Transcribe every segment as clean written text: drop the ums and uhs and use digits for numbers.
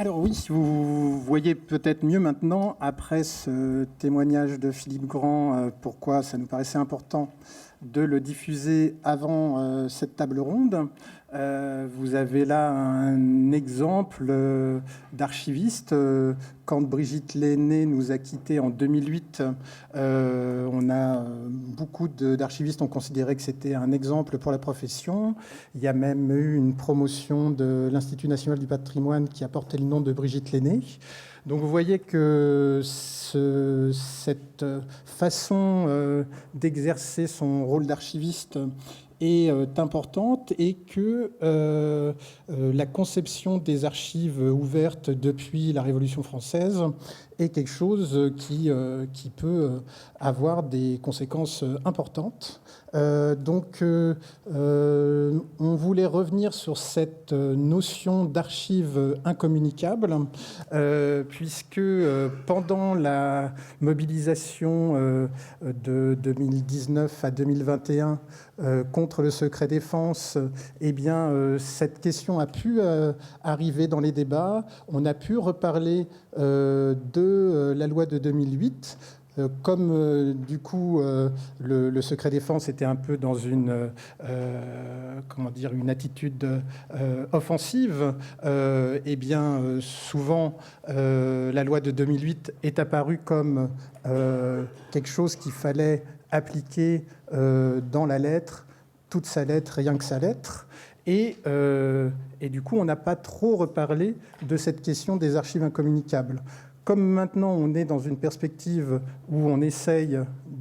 Alors oui, vous voyez peut-être mieux maintenant, après ce témoignage de Philippe Grand, pourquoi ça nous paraissait important de le diffuser avant cette table ronde. Vous avez là un exemple d'archiviste. Quand Brigitte Lenné nous a quittés en 2008, on a beaucoup d'archivistes ont considéré que c'était un exemple pour la profession. Il y a même eu une promotion de l'Institut national du patrimoine qui a porté le nom de Brigitte Lenné. Donc vous voyez que cette façon d'exercer son rôle d'archiviste est importante et que la conception des archives ouvertes depuis la Révolution française est quelque chose qui peut avoir des conséquences importantes. Donc, on voulait revenir sur cette notion d'archives incommunicables, puisque pendant la mobilisation de 2019 à 2021 contre le secret défense, eh bien, cette question a pu arriver dans les débats. On a pu reparler de la loi de 2008. Comme du coup le secret défense était un peu dans une attitude offensive, eh bien souvent la loi de 2008 est apparue comme quelque chose qu'il fallait appliquer dans la lettre, toute sa lettre, rien que sa lettre. Et du coup, on n'a pas trop reparlé de cette question des archives incommunicables. Comme maintenant, on est dans une perspective où on essaye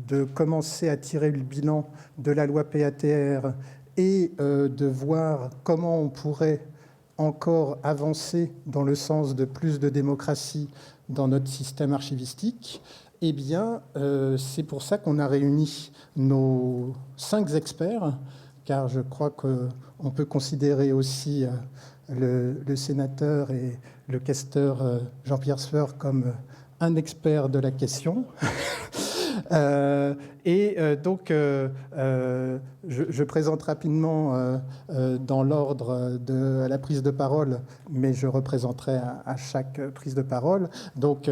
de commencer à tirer le bilan de la loi PATR et de voir comment on pourrait encore avancer dans le sens de plus de démocratie dans notre système archivistique, eh bien, c'est pour ça qu'on a réuni nos 5 experts, car je crois qu'on peut considérer aussi le sénateur et le questeur Jean-Pierre Sueur comme un expert de la question. Donc, je présente rapidement dans l'ordre de la prise de parole, mais je représenterai à chaque prise de parole. Donc,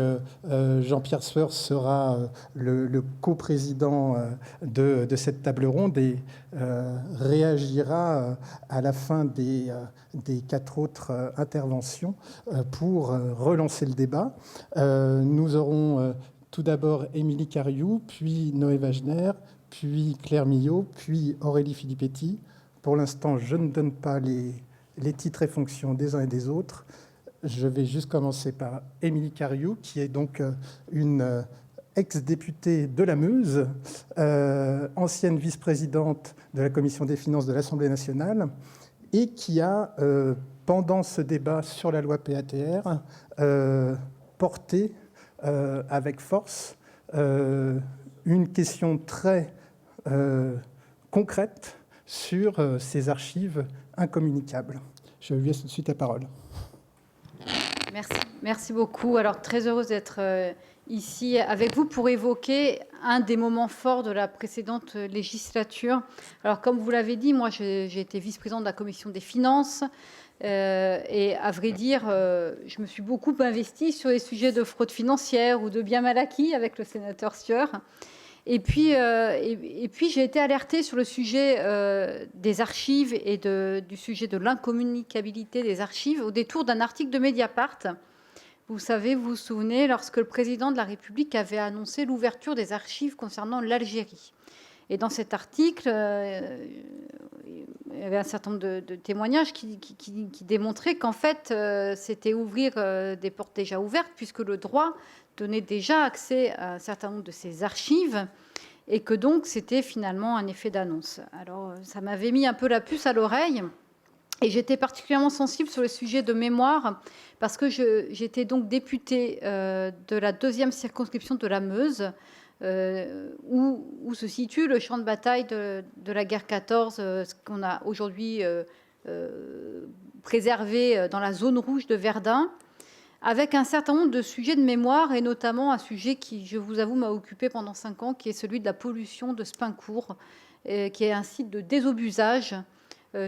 Jean-Pierre Sueur sera le coprésident de cette table ronde et réagira à la fin des 4 autres interventions pour relancer le débat. Nous aurons tout d'abord Émilie Cariou, puis Noé Wagner, puis Claire Millot, puis Aurélie Filippetti. Pour l'instant, je ne donne pas les titres et fonctions des uns et des autres. Je vais juste commencer par Émilie Cariou, qui est donc une ex-députée de la Meuse, ancienne vice-présidente de la Commission des finances de l'Assemblée nationale, et qui a, pendant ce débat sur la loi PATR, porté avec force une question très concrète sur ces archives incommunicables. Je lui laisse tout de suite la parole. Merci beaucoup. Alors, très heureuse d'être ici avec vous pour évoquer un des moments forts de la précédente législature. Alors, comme vous l'avez dit, moi, j'ai été vice-présidente de la Commission des finances. Et à vrai dire, je me suis beaucoup investie sur les sujets de fraude financière ou de biens mal acquis avec le sénateur Sueur. Et puis j'ai été alertée sur le sujet des archives et du sujet de l'incommunicabilité des archives au détour d'un article de Mediapart. Vous savez, vous vous souvenez, lorsque le président de la République avait annoncé l'ouverture des archives concernant l'Algérie. Et dans cet article, il y avait un certain nombre de témoignages qui démontraient qu'en fait, c'était ouvrir des portes déjà ouvertes, puisque le droit donnait déjà accès à un certain nombre de ces archives, et que donc c'était finalement un effet d'annonce. Alors, ça m'avait mis un peu la puce à l'oreille, et j'étais particulièrement sensible sur le sujet de mémoire, parce que j'étais donc députée de la 2e circonscription de la Meuse, où se situe le champ de bataille de la guerre 14, ce qu'on a aujourd'hui préservé dans la zone rouge de Verdun, avec un certain nombre de sujets de mémoire, et notamment un sujet qui, je vous avoue, m'a occupé pendant 5 ans, qui est celui de la pollution de Spincourt, qui est un site de désobusage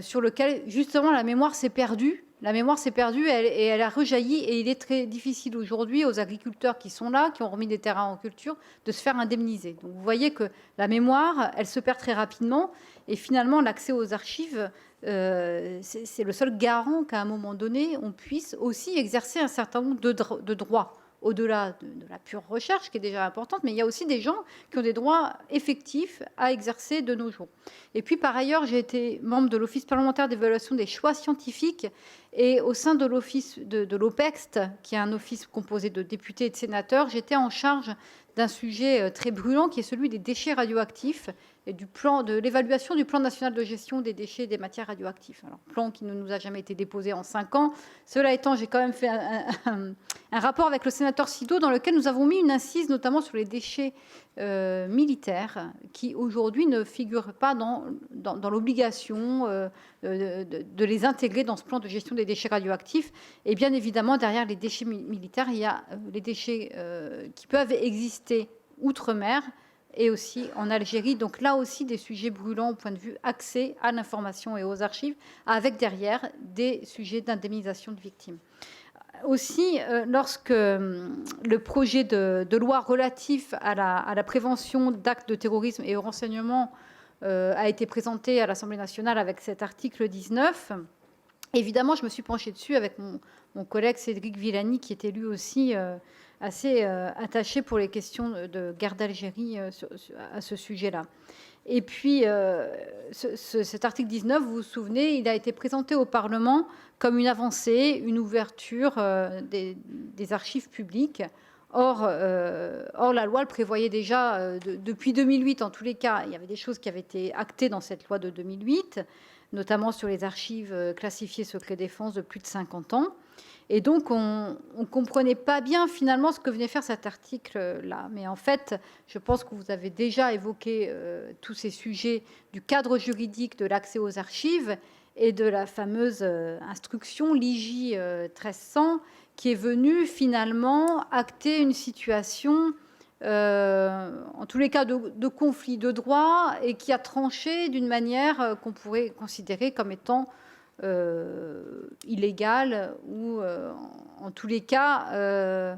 sur lequel, justement, la mémoire s'est perdue, La mémoire s'est perdue et elle a rejailli, et il est très difficile aujourd'hui aux agriculteurs qui sont là, qui ont remis des terrains en culture, de se faire indemniser. Donc vous voyez que la mémoire, elle se perd très rapidement, et finalement l'accès aux archives, c'est le seul garant qu'à un moment donné, on puisse aussi exercer un certain nombre de droits, au-delà de la pure recherche, qui est déjà importante, mais il y a aussi des gens qui ont des droits effectifs à exercer de nos jours. Et puis, par ailleurs, j'ai été membre de l'Office parlementaire d'évaluation des choix scientifiques, et au sein de l'Office de l'OPEXT, qui est un office composé de députés et de sénateurs, j'étais en charge d'un sujet très brûlant, qui est celui des déchets radioactifs et de l'évaluation du plan national de gestion des déchets et des matières radioactives. Alors, plan qui ne nous a jamais été déposé en 5 ans. Cela étant, j'ai quand même fait un rapport avec le sénateur Sido dans lequel nous avons mis une incise notamment sur les déchets militaires qui aujourd'hui ne figurent pas dans l'obligation de les intégrer dans ce plan de gestion des déchets radioactifs. Et bien évidemment, derrière les déchets militaires, il y a les déchets qui peuvent exister outre-mer et aussi en Algérie. Donc là aussi, des sujets brûlants au point de vue accès à l'information et aux archives, avec derrière des sujets d'indemnisation de victimes. Aussi, lorsque le projet de loi relatif à la prévention d'actes de terrorisme et au renseignement a été présenté à l'Assemblée nationale avec cet article 19, évidemment, je me suis penchée dessus avec mon collègue Cédric Villani, qui était lui aussi assez attaché pour les questions de guerre d'Algérie à ce sujet-là. Et puis, cet article 19, vous vous souvenez, il a été présenté au Parlement comme une avancée, une ouverture des archives publiques. Or, la loi le prévoyait déjà depuis 2008. En tous les cas, il y avait des choses qui avaient été actées dans cette loi de 2008, notamment sur les archives classifiées secret défense de plus de 50 ans. Et donc, on ne comprenait pas bien, finalement, ce que venait faire cet article-là. Mais en fait, je pense que vous avez déjà évoqué tous ces sujets du cadre juridique de l'accès aux archives et de la fameuse instruction l'IJ 1300, qui est venue, finalement, acter une situation, en tous les cas, de conflit de droit, et qui a tranché d'une manière qu'on pourrait considérer comme étant illégale, ou en tous les cas,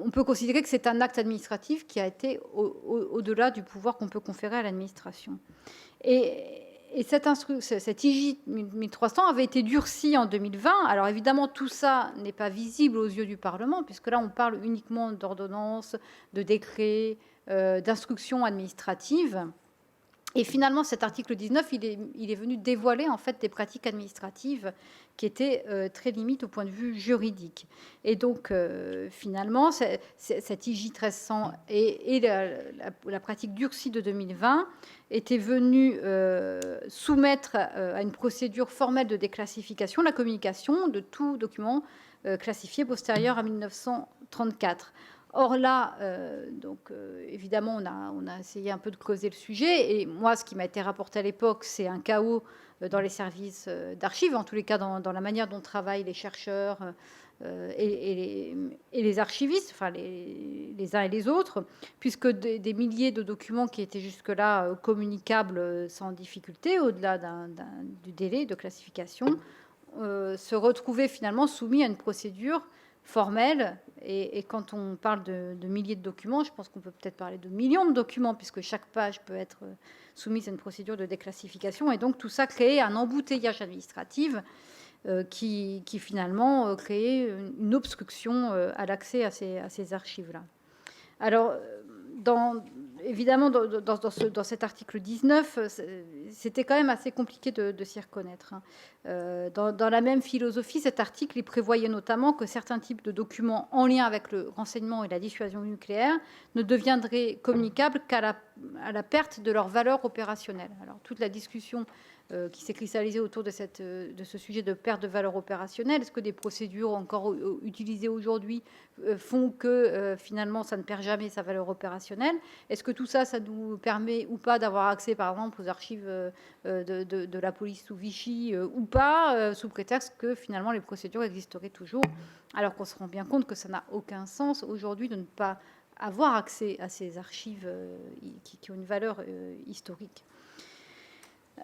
on peut considérer que c'est un acte administratif qui a été au-delà du pouvoir qu'on peut conférer à l'administration. Et cette IJ 1300 avait été durcie en 2020. Alors évidemment, tout ça n'est pas visible aux yeux du Parlement, puisque là, on parle uniquement d'ordonnances, de décrets, d'instructions administratives. Et finalement, cet article 19, il est venu dévoiler en fait des pratiques administratives qui étaient très limites au point de vue juridique. Et donc, finalement, cette IJ 1300 et la pratique durcie de 2020 étaient venues soumettre à une procédure formelle de déclassification la communication de tout document classifié postérieur à 1934. Or là, évidemment, on a essayé un peu de creuser le sujet. Et moi, ce qui m'a été rapporté à l'époque, c'est un chaos dans les services d'archives, en tous les cas dans la manière dont travaillent les chercheurs et les archivistes, enfin les uns et les autres, puisque des milliers de documents qui étaient jusque-là communicables sans difficulté, au-delà du délai de classification, se retrouvaient finalement soumis à une procédure formelle. Et quand on parle de milliers de documents, je pense qu'on peut peut-être parler de millions de documents, puisque chaque page peut être soumise à une procédure de déclassification. Et donc tout ça créait un embouteillage administratif qui finalement créait une obstruction à l'accès à ces archives-là. Alors, évidemment, dans cet article 19, c'était quand même assez compliqué de s'y reconnaître. Dans la même philosophie, cet article, il prévoyait notamment que certains types de documents en lien avec le renseignement et la dissuasion nucléaire ne deviendraient communicables qu'à la perte de leur valeur opérationnelle. Alors, toute la discussion qui s'est cristallisée autour de ce sujet de perte de valeur opérationnelle, est-ce que des procédures encore utilisées aujourd'hui font que finalement ça ne perd jamais sa valeur opérationnelle? Est-ce que tout ça, ça nous permet ou pas d'avoir accès par exemple aux archives de la police sous Vichy ou pas, sous prétexte que finalement les procédures existeraient toujours, alors qu'on se rend bien compte que ça n'a aucun sens aujourd'hui de ne pas avoir accès à ces archives qui ont une valeur historique.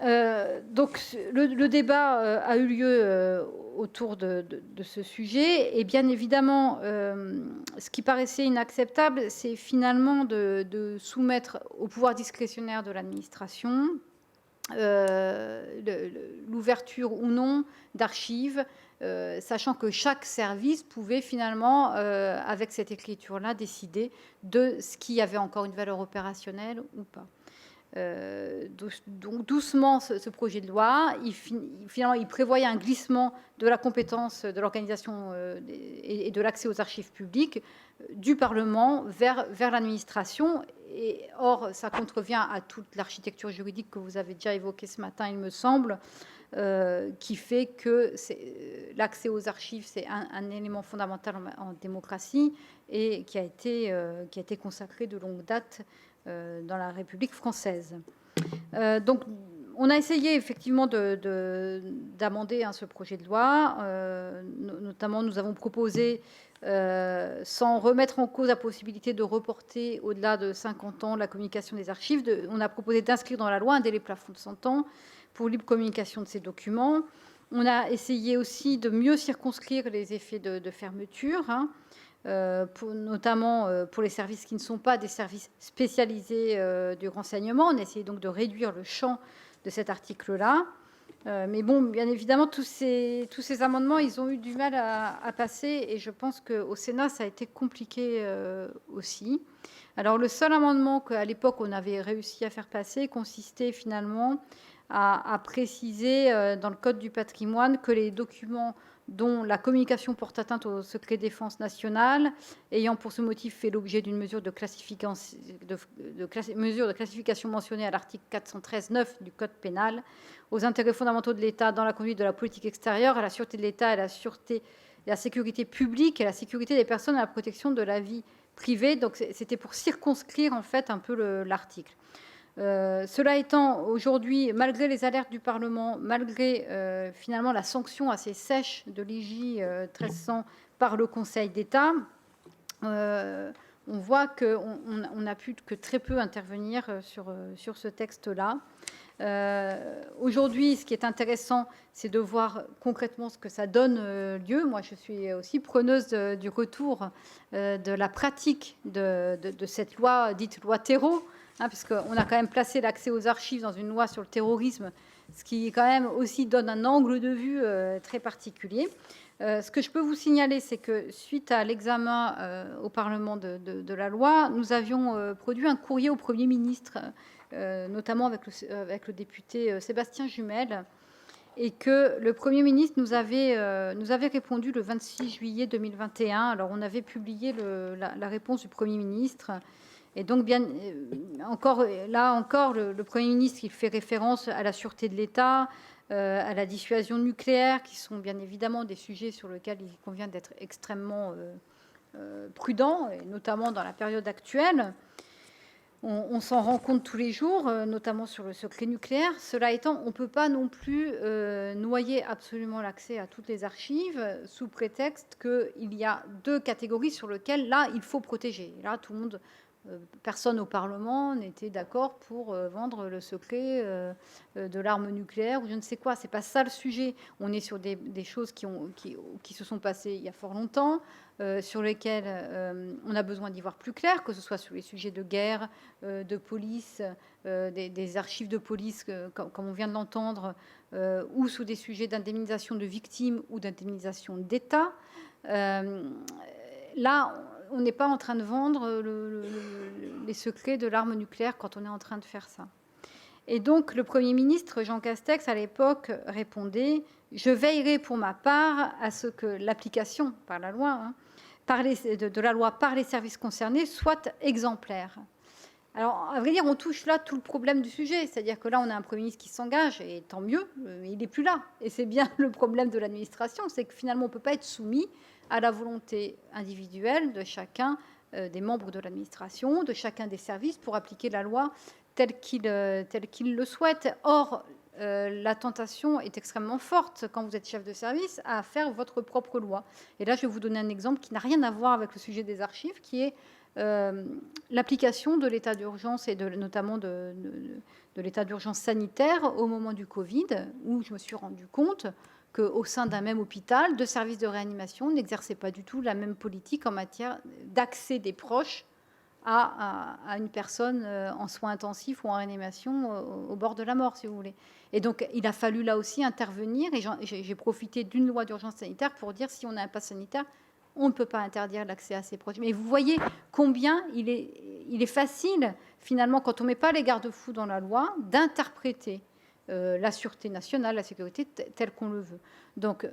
Donc le débat a eu lieu autour de ce sujet, et bien évidemment, ce qui paraissait inacceptable, c'est finalement de soumettre au pouvoir discrétionnaire de l'administration l'ouverture ou non d'archives, sachant que chaque service pouvait finalement, avec cette écriture-là, décider de ce qui avait encore une valeur opérationnelle ou pas. Donc doucement, ce projet de loi, finalement, il prévoyait un glissement de la compétence de l'organisation et de l'accès aux archives publiques du Parlement vers l'administration. Et or, ça contrevient à toute l'architecture juridique que vous avez déjà évoquée ce matin, il me semble, qui fait que l'accès aux archives, c'est un élément fondamental en démocratie et qui a été consacré de longue date dans la République française. Donc, on a essayé effectivement d'amender ce projet de loi. Notamment, nous avons proposé, sans remettre en cause la possibilité de reporter au-delà de 50 ans la communication des archives, on a proposé d'inscrire dans la loi un délai plafond de 100 ans pour libre communication de ces documents. On a essayé aussi de mieux circonscrire les effets de fermeture, notamment pour les services qui ne sont pas des services spécialisés du renseignement. On a essayé donc de réduire le champ de cet article-là. Mais bon, bien évidemment, tous ces amendements, ils ont eu du mal à passer, et je pense qu'au Sénat, ça a été compliqué aussi. Alors, le seul amendement qu'à l'époque, on avait réussi à faire passer consistait finalement à préciser dans le Code du patrimoine que les documents dont la communication porte atteinte au secret défense nationale, ayant pour ce motif fait l'objet d'une mesure de classification mentionnée à l'article 413-9 du Code pénal, aux intérêts fondamentaux de l'État dans la conduite de la politique extérieure, à la sûreté de l'État, à la sécurité publique, à la sécurité des personnes, à la protection de la vie privée. Donc c'était pour circonscrire en fait un peu l'article. Cela étant, aujourd'hui, malgré les alertes du Parlement, malgré finalement la sanction assez sèche de l'IJ 1300 par le Conseil d'État, on voit qu'on n'a pu que très peu intervenir sur ce texte-là. Aujourd'hui, ce qui est intéressant, c'est de voir concrètement ce que ça donne lieu. Moi, je suis aussi preneuse du retour de la pratique de cette loi dite loi Terreau, puisqu'on a quand même placé l'accès aux archives dans une loi sur le terrorisme, ce qui quand même aussi donne un angle de vue très particulier. Ce que je peux vous signaler, c'est que suite à l'examen au Parlement de la loi, nous avions produit un courrier au Premier ministre, notamment avec le député Sébastien Jumel, et que le Premier ministre nous avait répondu le 26 juillet 2021. Alors, on avait publié la réponse du Premier ministre. Et donc, là encore, le Premier ministre, il fait référence à la sûreté de l'État, à la dissuasion nucléaire, qui sont bien évidemment des sujets sur lesquels il convient d'être extrêmement prudent, et notamment dans la période actuelle. On s'en rend compte tous les jours, notamment sur le secret nucléaire. Cela étant, on ne peut pas non plus noyer absolument l'accès à toutes les archives sous prétexte qu'il y a deux catégories sur lesquelles, là, il faut protéger. Là, tout le monde... Personne au Parlement n'était d'accord pour vendre le secret de l'arme nucléaire ou je ne sais quoi. C'est pas ça le sujet. On est sur des choses qui se sont passées il y a fort longtemps, sur lesquelles on a besoin d'y voir plus clair, que ce soit sur les sujets de guerre, de police, des archives de police, comme on vient de l'entendre, ou sous des sujets d'indemnisation de victimes ou d'indemnisation d'État. Là, on n'est pas en train de vendre les secrets de l'arme nucléaire quand on est en train de faire ça. Et donc, le Premier ministre, Jean Castex, à l'époque, répondait « Je veillerai pour ma part à ce que l'application par la loi, de la loi par les services concernés soit exemplaire. » Alors, à vrai dire, on touche là tout le problème du sujet. C'est-à-dire que là, on a un Premier ministre qui s'engage, et tant mieux, il n'est plus là. Et c'est bien le problème de l'administration, c'est que finalement, on ne peut pas être soumis à la volonté individuelle de chacun des membres de l'administration, de chacun des services, pour appliquer la loi telle qu'il le souhaite. Or, la tentation est extrêmement forte, quand vous êtes chef de service, à faire votre propre loi. Et là, je vais vous donner un exemple qui n'a rien à voir avec le sujet des archives, qui est l'application de l'état d'urgence et notamment de l'état d'urgence sanitaire au moment du Covid, où je me suis rendu compte qu'au sein d'un même hôpital, 2 services de réanimation n'exerçaient pas du tout la même politique en matière d'accès des proches à une personne en soins intensifs ou en réanimation au bord de la mort, si vous voulez. Et donc, il a fallu là aussi intervenir, et j'ai profité d'une loi d'urgence sanitaire pour dire, si on a un pass sanitaire, on ne peut pas interdire l'accès à ces proches. Mais vous voyez combien il est facile, finalement, quand on ne met pas les garde-fous dans la loi, d'interpréter la sûreté nationale, la sécurité, telle qu'on le veut. Donc,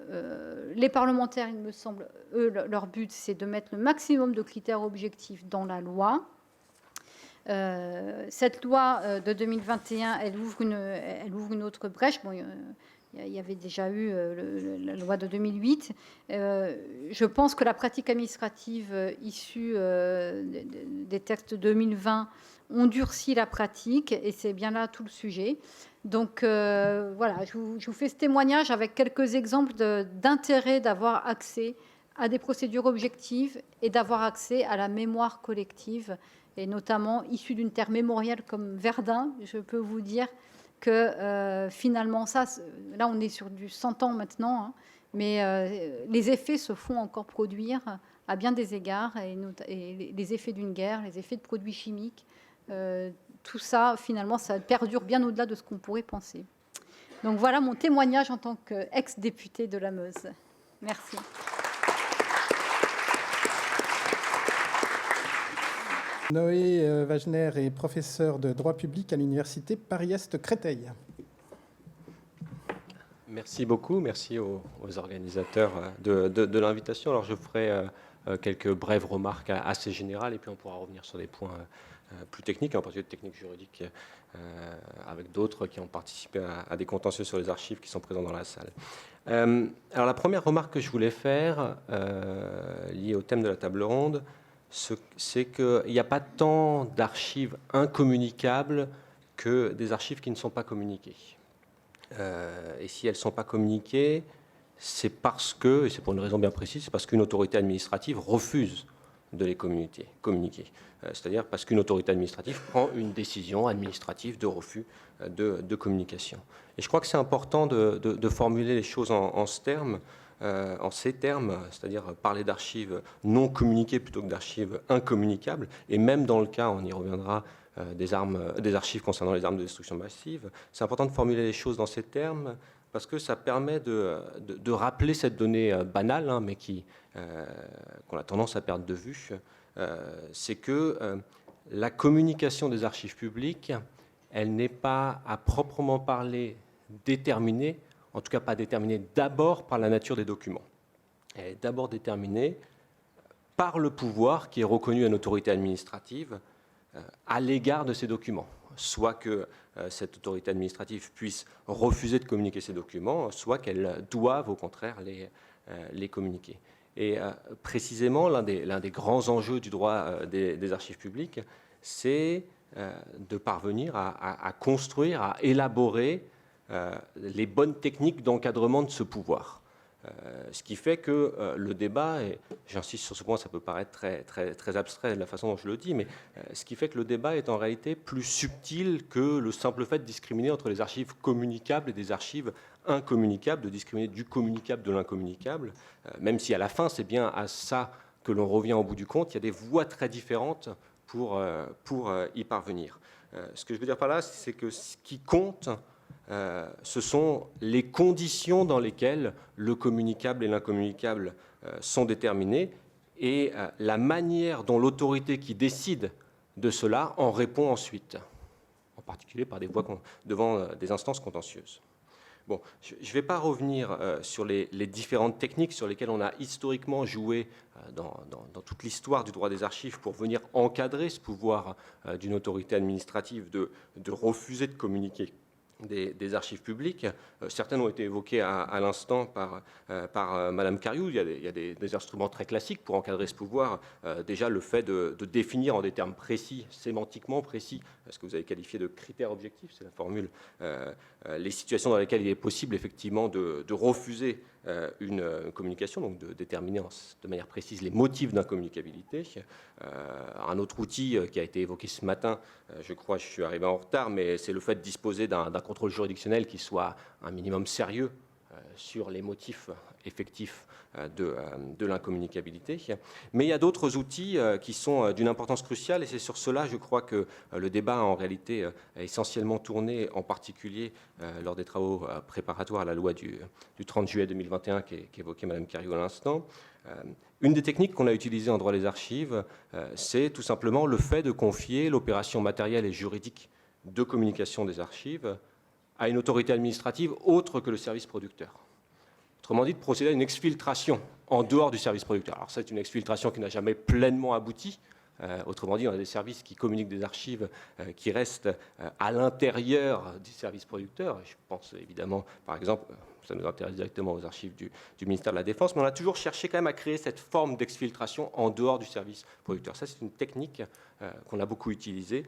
les parlementaires, il me semble, eux, leur but, c'est de mettre le maximum de critères objectifs dans la loi. Cette loi de 2021, elle ouvre une autre brèche. Bon, il y avait déjà eu la loi de 2008. Je pense que la pratique administrative issue des textes 2020 ont durci la pratique, et c'est bien là tout le sujet. Donc voilà, je vous fais ce témoignage avec quelques exemples d'intérêt d'avoir accès à des procédures objectives et d'avoir accès à la mémoire collective, et notamment issue d'une terre mémorielle comme Verdun. Je peux vous dire que finalement, ça, là on est sur du 100 ans maintenant, hein, mais les effets se font encore produire à bien des égards, et les effets d'une guerre, les effets de produits chimiques, tout ça, finalement, ça perdure bien au-delà de ce qu'on pourrait penser. Donc voilà mon témoignage en tant qu'ex-députée de la Meuse. Merci. Noé Wagner est professeur de droit public à l'université Paris-Est Créteil. Merci beaucoup, merci aux organisateurs de l'invitation. Alors je ferai quelques brèves remarques assez générales, et puis on pourra revenir sur des points plus techniques, en particulier de techniques juridiques, avec d'autres qui ont participé à des contentieux sur les archives qui sont présents dans la salle. Alors la première remarque que je voulais faire, liée au thème de la table ronde, c'est qu'il n'y a pas tant d'archives incommunicables que des archives qui ne sont pas communiquées. Et si elles ne sont pas communiquées, c'est parce que, et c'est pour une raison bien précise, c'est parce qu'une autorité administrative refuse de les communiquer. C'est-à-dire parce qu'une autorité administrative prend une décision administrative de refus de communication. Et je crois que c'est important de formuler les choses en ces termes, c'est-à-dire parler d'archives non communiquées plutôt que d'archives incommunicables, et même dans le cas, on y reviendra, des archives concernant les armes de destruction massive. C'est important de formuler les choses dans ces termes parce que ça permet de rappeler cette donnée banale, hein, mais qu'on a tendance à perdre de vue. C'est que la communication des archives publiques, elle n'est pas à proprement parler déterminée, en tout cas pas déterminée d'abord par la nature des documents. Elle est d'abord déterminée par le pouvoir qui est reconnu à une autorité administrative à l'égard de ces documents, soit que cette autorité administrative puisse refuser de communiquer ces documents, soit qu'elle doive au contraire les communiquer. Et précisément, l'un des grands enjeux du droit des archives publiques, c'est de parvenir à construire, à élaborer les bonnes techniques d'encadrement de ce pouvoir. Ce qui fait que le débat, et j'insiste sur ce point, ça peut paraître très abstrait de la façon dont je le dis, mais ce qui fait que le débat est en réalité plus subtil que le simple fait de discriminer entre les archives communicables et des archives incommunicables, de discriminer du communicable de l'incommunicable, même si à la fin c'est bien à ça que l'on revient au bout du compte, il y a des voies très différentes pour y parvenir. Ce que je veux dire par là, c'est que ce qui compte, ce sont les conditions dans lesquelles le communicable et l'incommunicable sont déterminés et la manière dont l'autorité qui décide de cela en répond ensuite, en particulier par des voies devant des instances contentieuses. Bon, je ne vais pas revenir sur les différentes techniques sur lesquelles on a historiquement joué dans toute l'histoire du droit des archives pour venir encadrer ce pouvoir d'une autorité administrative de refuser de communiquer des archives publiques. Certaines ont été évoquées à l'instant par Madame Cariou. Il y a des instruments très classiques pour encadrer ce pouvoir. Déjà, le fait de définir en des termes précis, sémantiquement précis, ce que vous avez qualifié de critères objectifs, c'est la formule, les situations dans lesquelles il est possible effectivement de refuser une communication, donc de déterminer de manière précise les motifs d'incommunicabilité. Un autre outil qui a été évoqué ce matin, je crois que je suis arrivé en retard, mais c'est le fait de disposer d'un contrôle juridictionnel qui soit un minimum sérieux sur les motifs effectifs de l'incommunicabilité. Mais il y a d'autres outils qui sont d'une importance cruciale, et c'est sur cela, je crois, que le débat en réalité a essentiellement tourné, en particulier lors des travaux préparatoires à la loi du 30 juillet 2021 qu'évoquait Mme Cariou à l'instant. Une des techniques qu'on a utilisées en droit des archives, c'est tout simplement le fait de confier l'opération matérielle et juridique de communication des archives à une autorité administrative autre que le service producteur. Autrement dit, de procéder à une exfiltration en dehors du service producteur. Alors c'est une exfiltration qui n'a jamais pleinement abouti. Autrement dit, on a des services qui communiquent des archives qui restent à l'intérieur du service producteur. Je pense évidemment, par exemple, ça nous intéresse directement aux archives du ministère de la Défense, mais on a toujours cherché quand même à créer cette forme d'exfiltration en dehors du service producteur. Ça, c'est une technique qu'on a beaucoup utilisée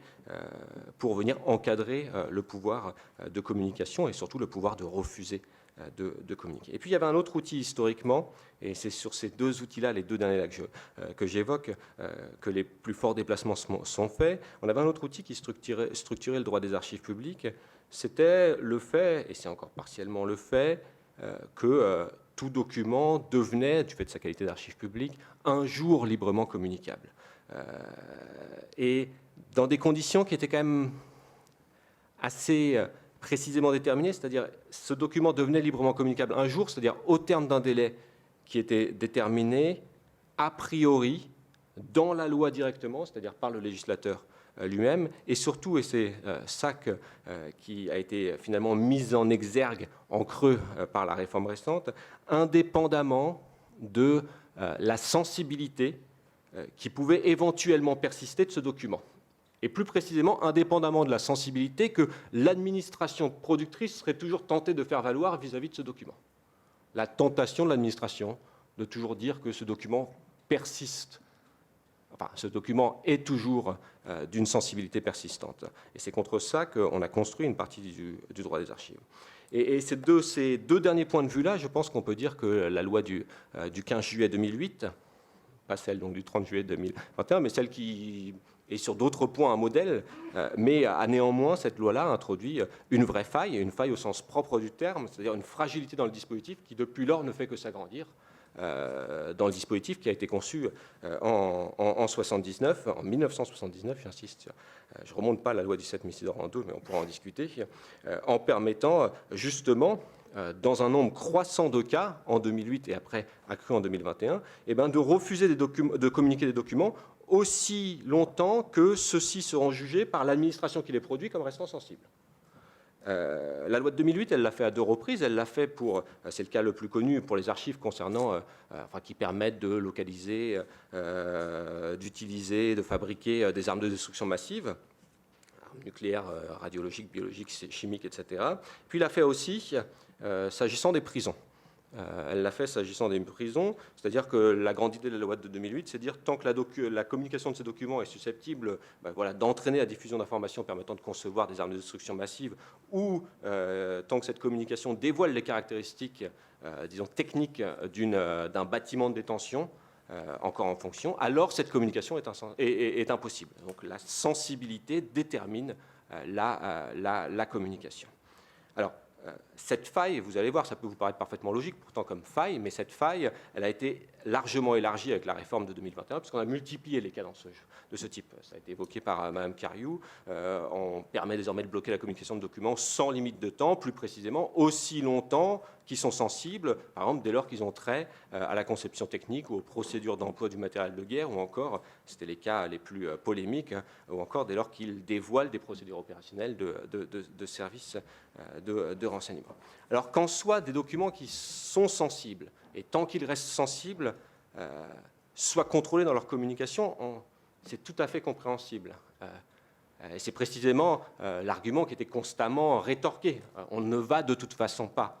pour venir encadrer le pouvoir de communication et surtout le pouvoir de refuser de communiquer. Et puis il y avait un autre outil historiquement, et c'est sur ces deux outils-là, les deux derniers là que j'évoque, que les plus forts déplacements sont faits. On avait un autre outil qui structurait le droit des archives publiques, c'était le fait, et c'est encore partiellement le fait, que tout document devenait, du fait de sa qualité d'archive publique, un jour librement communicable. Et dans des conditions qui étaient quand même assez précisément déterminées, c'est-à-dire ce document devenait librement communicable un jour, c'est-à-dire au terme d'un délai qui était déterminé a priori dans la loi directement, c'est-à-dire par le législateur lui-même, et surtout, et c'est ça qui a été finalement mis en exergue en creux par la réforme récente, indépendamment de la sensibilité qui pouvait éventuellement persister de ce document. Et plus précisément, indépendamment de la sensibilité que l'administration productrice serait toujours tentée de faire valoir vis-à-vis de ce document. La tentation de l'administration de toujours dire que ce document persiste. Enfin, ce document est toujours d'une sensibilité persistante. Et c'est contre ça qu'on a construit une partie du droit des archives. Et ces deux derniers points de vue-là, je pense qu'on peut dire que la loi du 15 juillet 2008, pas celle donc, du 30 juillet 2021, mais celle qui est sur d'autres points un modèle, mais a néanmoins, cette loi-là introduit une vraie faille, une faille au sens propre du terme, c'est-à-dire une fragilité dans le dispositif qui, depuis lors, ne fait que s'agrandir. Dans le dispositif qui a été conçu en 1979, j'insiste, je ne remonte pas à la loi 17 Misidor en 2, mais on pourra en discuter, en permettant justement, dans un nombre croissant de cas, en 2008 et après accru en 2021, de refuser de communiquer des documents aussi longtemps que ceux-ci seront jugés par l'administration qui les produit comme restant sensibles. La loi de 2008, elle l'a fait à deux reprises. Elle l'a fait pour, c'est le cas le plus connu, pour les archives concernant, qui permettent de localiser, d'utiliser, de fabriquer des armes de destruction massive, armes nucléaires, radiologiques, biologiques, chimiques, etc. Puis il l'a fait aussi s'agissant des prisons. Elle l'a fait s'agissant des prisons, c'est-à-dire que la grande idée de la loi de 2008, c'est de dire tant que la communication de ces documents est susceptible d'entraîner la diffusion d'informations permettant de concevoir des armes de destruction massive, ou tant que cette communication dévoile les caractéristiques, disons, techniques d'un bâtiment de détention, encore en fonction, alors cette communication est impossible. Donc la sensibilité détermine la communication. Alors, cette faille, vous allez voir, ça peut vous paraître parfaitement logique, pourtant comme faille, mais cette faille, elle a été largement élargie avec la réforme de 2021, puisqu'on a multiplié les cas de ce type. Ça a été évoqué par Mme Cariou. On permet désormais de bloquer la communication de documents sans limite de temps, plus précisément aussi longtemps qu'ils sont sensibles, par exemple dès lors qu'ils ont trait à la conception technique ou aux procédures d'emploi du matériel de guerre, ou encore, c'était les cas les plus polémiques, ou encore dès lors qu'ils dévoilent des procédures opérationnelles de services de renseignement. Alors qu'en soit des documents qui sont sensibles, et tant qu'ils restent sensibles, soient contrôlés dans leur communication, c'est tout à fait compréhensible. Et c'est précisément l'argument qui était constamment rétorqué. On ne va de toute façon pas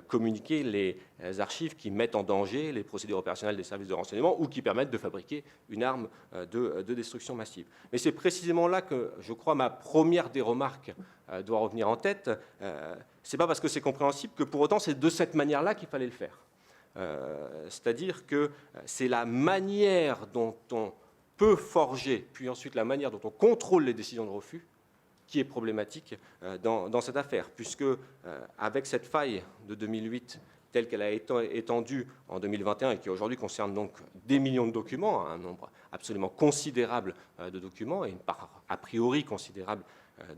communiquer les archives qui mettent en danger les procédures opérationnelles des services de renseignement ou qui permettent de fabriquer une arme de destruction massive. Mais c'est précisément là que, je crois, ma première des remarques doit revenir en tête. C'est pas parce que c'est compréhensible que pour autant c'est de cette manière-là qu'il fallait le faire. C'est-à-dire que c'est la manière dont on peut forger, puis ensuite la manière dont on contrôle les décisions de refus, qui est problématique dans cette affaire, puisque avec cette faille de 2008 telle qu'elle a été étendue en 2021 et qui aujourd'hui concerne donc des millions de documents, un nombre absolument considérable de documents et une part a priori considérable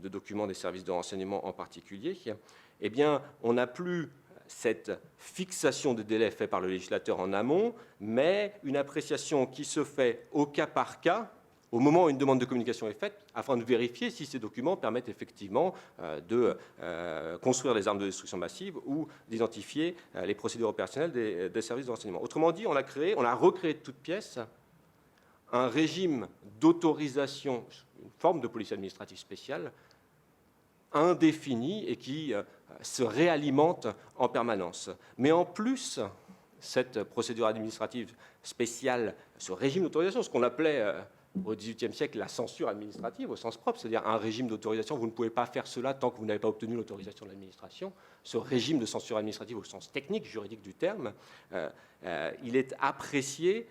de documents des services de renseignement en particulier, eh bien, on n'a plus cette fixation des délais faits par le législateur en amont, mais une appréciation qui se fait au cas par cas, au moment où une demande de communication est faite, afin de vérifier si ces documents permettent effectivement de construire les armes de destruction massive ou d'identifier les procédures opérationnelles des services de renseignement. Autrement dit, on a recréé de toutes pièces un régime d'autorisation, une forme de police administrative spéciale, indéfinie et qui se réalimente en permanence. Mais en plus, cette procédure administrative spéciale, ce régime d'autorisation, ce qu'on appelait au XVIIIe siècle la censure administrative au sens propre, c'est-à-dire un régime d'autorisation, vous ne pouvez pas faire cela tant que vous n'avez pas obtenu l'autorisation de l'administration. Ce régime de censure administrative au sens technique, juridique du terme, il est apprécié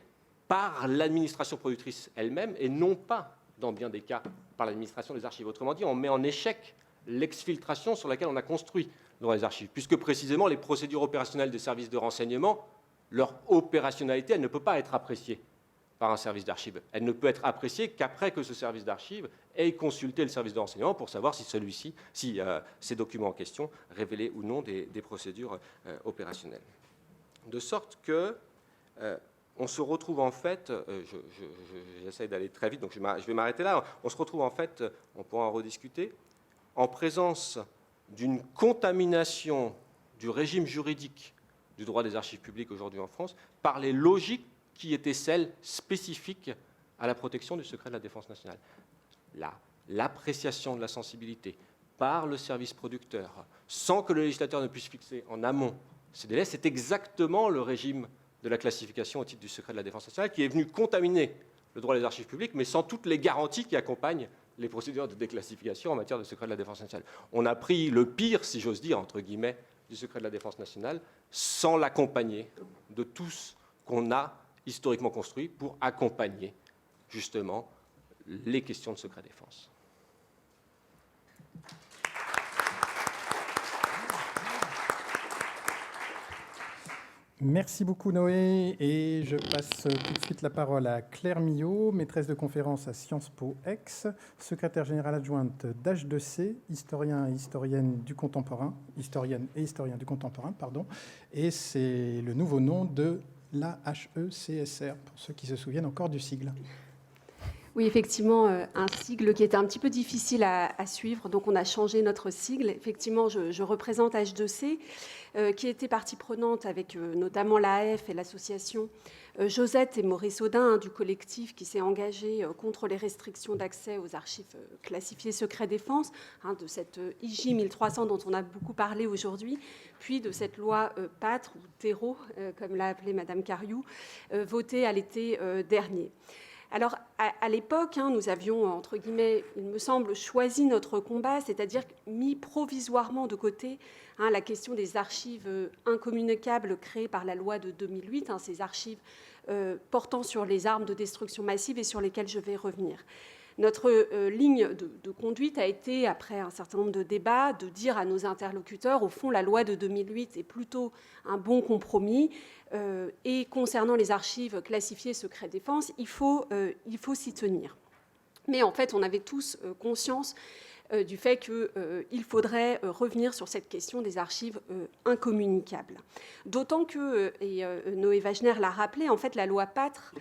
par l'administration productrice elle-même et non pas, dans bien des cas, par l'administration des archives. Autrement dit, on met en échec l'exfiltration sur laquelle on a construit dans les archives, puisque précisément les procédures opérationnelles des services de renseignement, leur opérationnalité, elle ne peut pas être appréciée par un service d'archives. Elle ne peut être appréciée qu'après que ce service d'archives ait consulté le service de renseignement pour savoir si celui-ci, si ces documents en question révélaient ou non des procédures opérationnelles. De sorte que on se retrouve en fait, j'essaie d'aller très vite, donc je vais m'arrêter là, on se retrouve en fait, on pourra en rediscuter, en présence d'une contamination du régime juridique du droit des archives publiques aujourd'hui en France par les logiques qui étaient celles spécifiques à la protection du secret de la défense nationale. L'appréciation de la sensibilité par le service producteur, sans que le législateur ne puisse fixer en amont ces délais, c'est exactement le régime de la classification au titre du secret de la défense nationale qui est venu contaminer le droit des archives publiques, mais sans toutes les garanties qui accompagnent les procédures de déclassification en matière de secret de la défense nationale. On a pris le pire, si j'ose dire, entre guillemets, du secret de la défense nationale, sans l'accompagner de tout ce qu'on a historiquement construit pour accompagner, justement, les questions de secret défense. Merci beaucoup Noé, et je passe tout de suite la parole à Claire Millot, maîtresse de conférence à Sciences Po Aix, secrétaire générale adjointe d'H2C, historienne et historien du contemporain, et c'est le nouveau nom de l'AHECSR, pour ceux qui se souviennent encore du sigle. Oui, effectivement, un sigle qui était un petit peu difficile à suivre, donc on a changé notre sigle. Effectivement, je représente H2C, qui était partie prenante avec notamment l'AF et l'association Josette et Maurice Audin, du collectif qui s'est engagé contre les restrictions d'accès aux archives classifiées secret défense, de cette IJ 1300 dont on a beaucoup parlé aujourd'hui, puis de cette loi PATRE, ou terreau, comme l'a appelé Madame Cariou, votée à l'été dernier. Alors, à l'époque, nous avions, entre guillemets, il me semble, choisi notre combat, c'est-à-dire mis provisoirement de côté la question des archives incommunicables créées par la loi de 2008, ces archives portant sur les armes de destruction massive et sur lesquelles je vais revenir. Notre ligne de conduite a été, après un certain nombre de débats, de dire à nos interlocuteurs, au fond, la loi de 2008 est plutôt un bon compromis, et concernant les archives classifiées secret défense, il faut s'y tenir. Mais en fait, on avait tous conscience du fait qu'il faudrait revenir sur cette question des archives incommunicables. D'autant que, et Noé Wagner l'a rappelé, en fait, la loi PATRE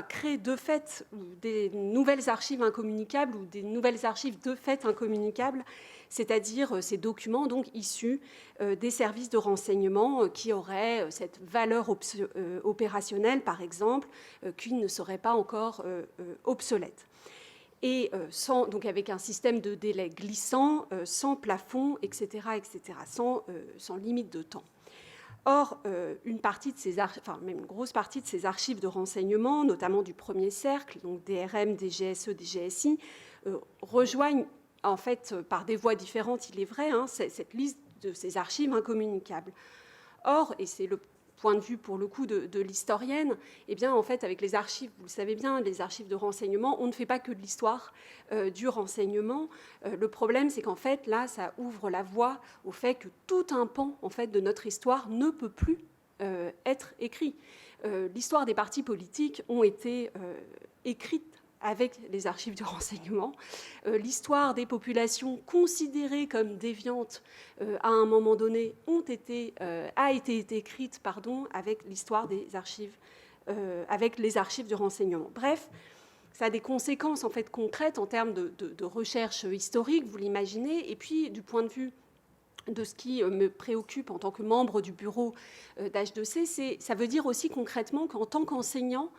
crée de fait des nouvelles archives incommunicables ou des nouvelles archives de fait incommunicables, c'est-à-dire ces documents donc issus des services de renseignement qui auraient cette valeur opérationnelle, par exemple, qui ne serait pas encore obsolète. Et donc avec un système de délai glissant, sans plafond, etc., sans limite de temps. Or, une grosse partie de ces archives de renseignement, notamment du premier cercle, donc DRM, DGSE, DGSI, rejoignent, en fait, par des voies différentes, il est vrai, cette liste de ces archives incommunicables. Or, et c'est le point de vue pour le coup de l'historienne, eh bien en fait avec les archives, vous le savez bien, les archives de renseignement, on ne fait pas que de l'histoire du renseignement. Le problème, c'est qu'en fait là, ça ouvre la voie au fait que tout un pan en fait de notre histoire ne peut plus être écrit. L'histoire des partis politiques ont été écrites avec les archives du renseignement. L'histoire des populations considérées comme déviantes à un moment donné a été écrite avec l'histoire des archives, avec les archives du renseignement. Bref, ça a des conséquences en fait concrètes en termes de recherche historique, vous l'imaginez, et puis du point de vue de ce qui me préoccupe en tant que membre du bureau d'H2C, ça veut dire aussi concrètement qu'en tant qu'enseignant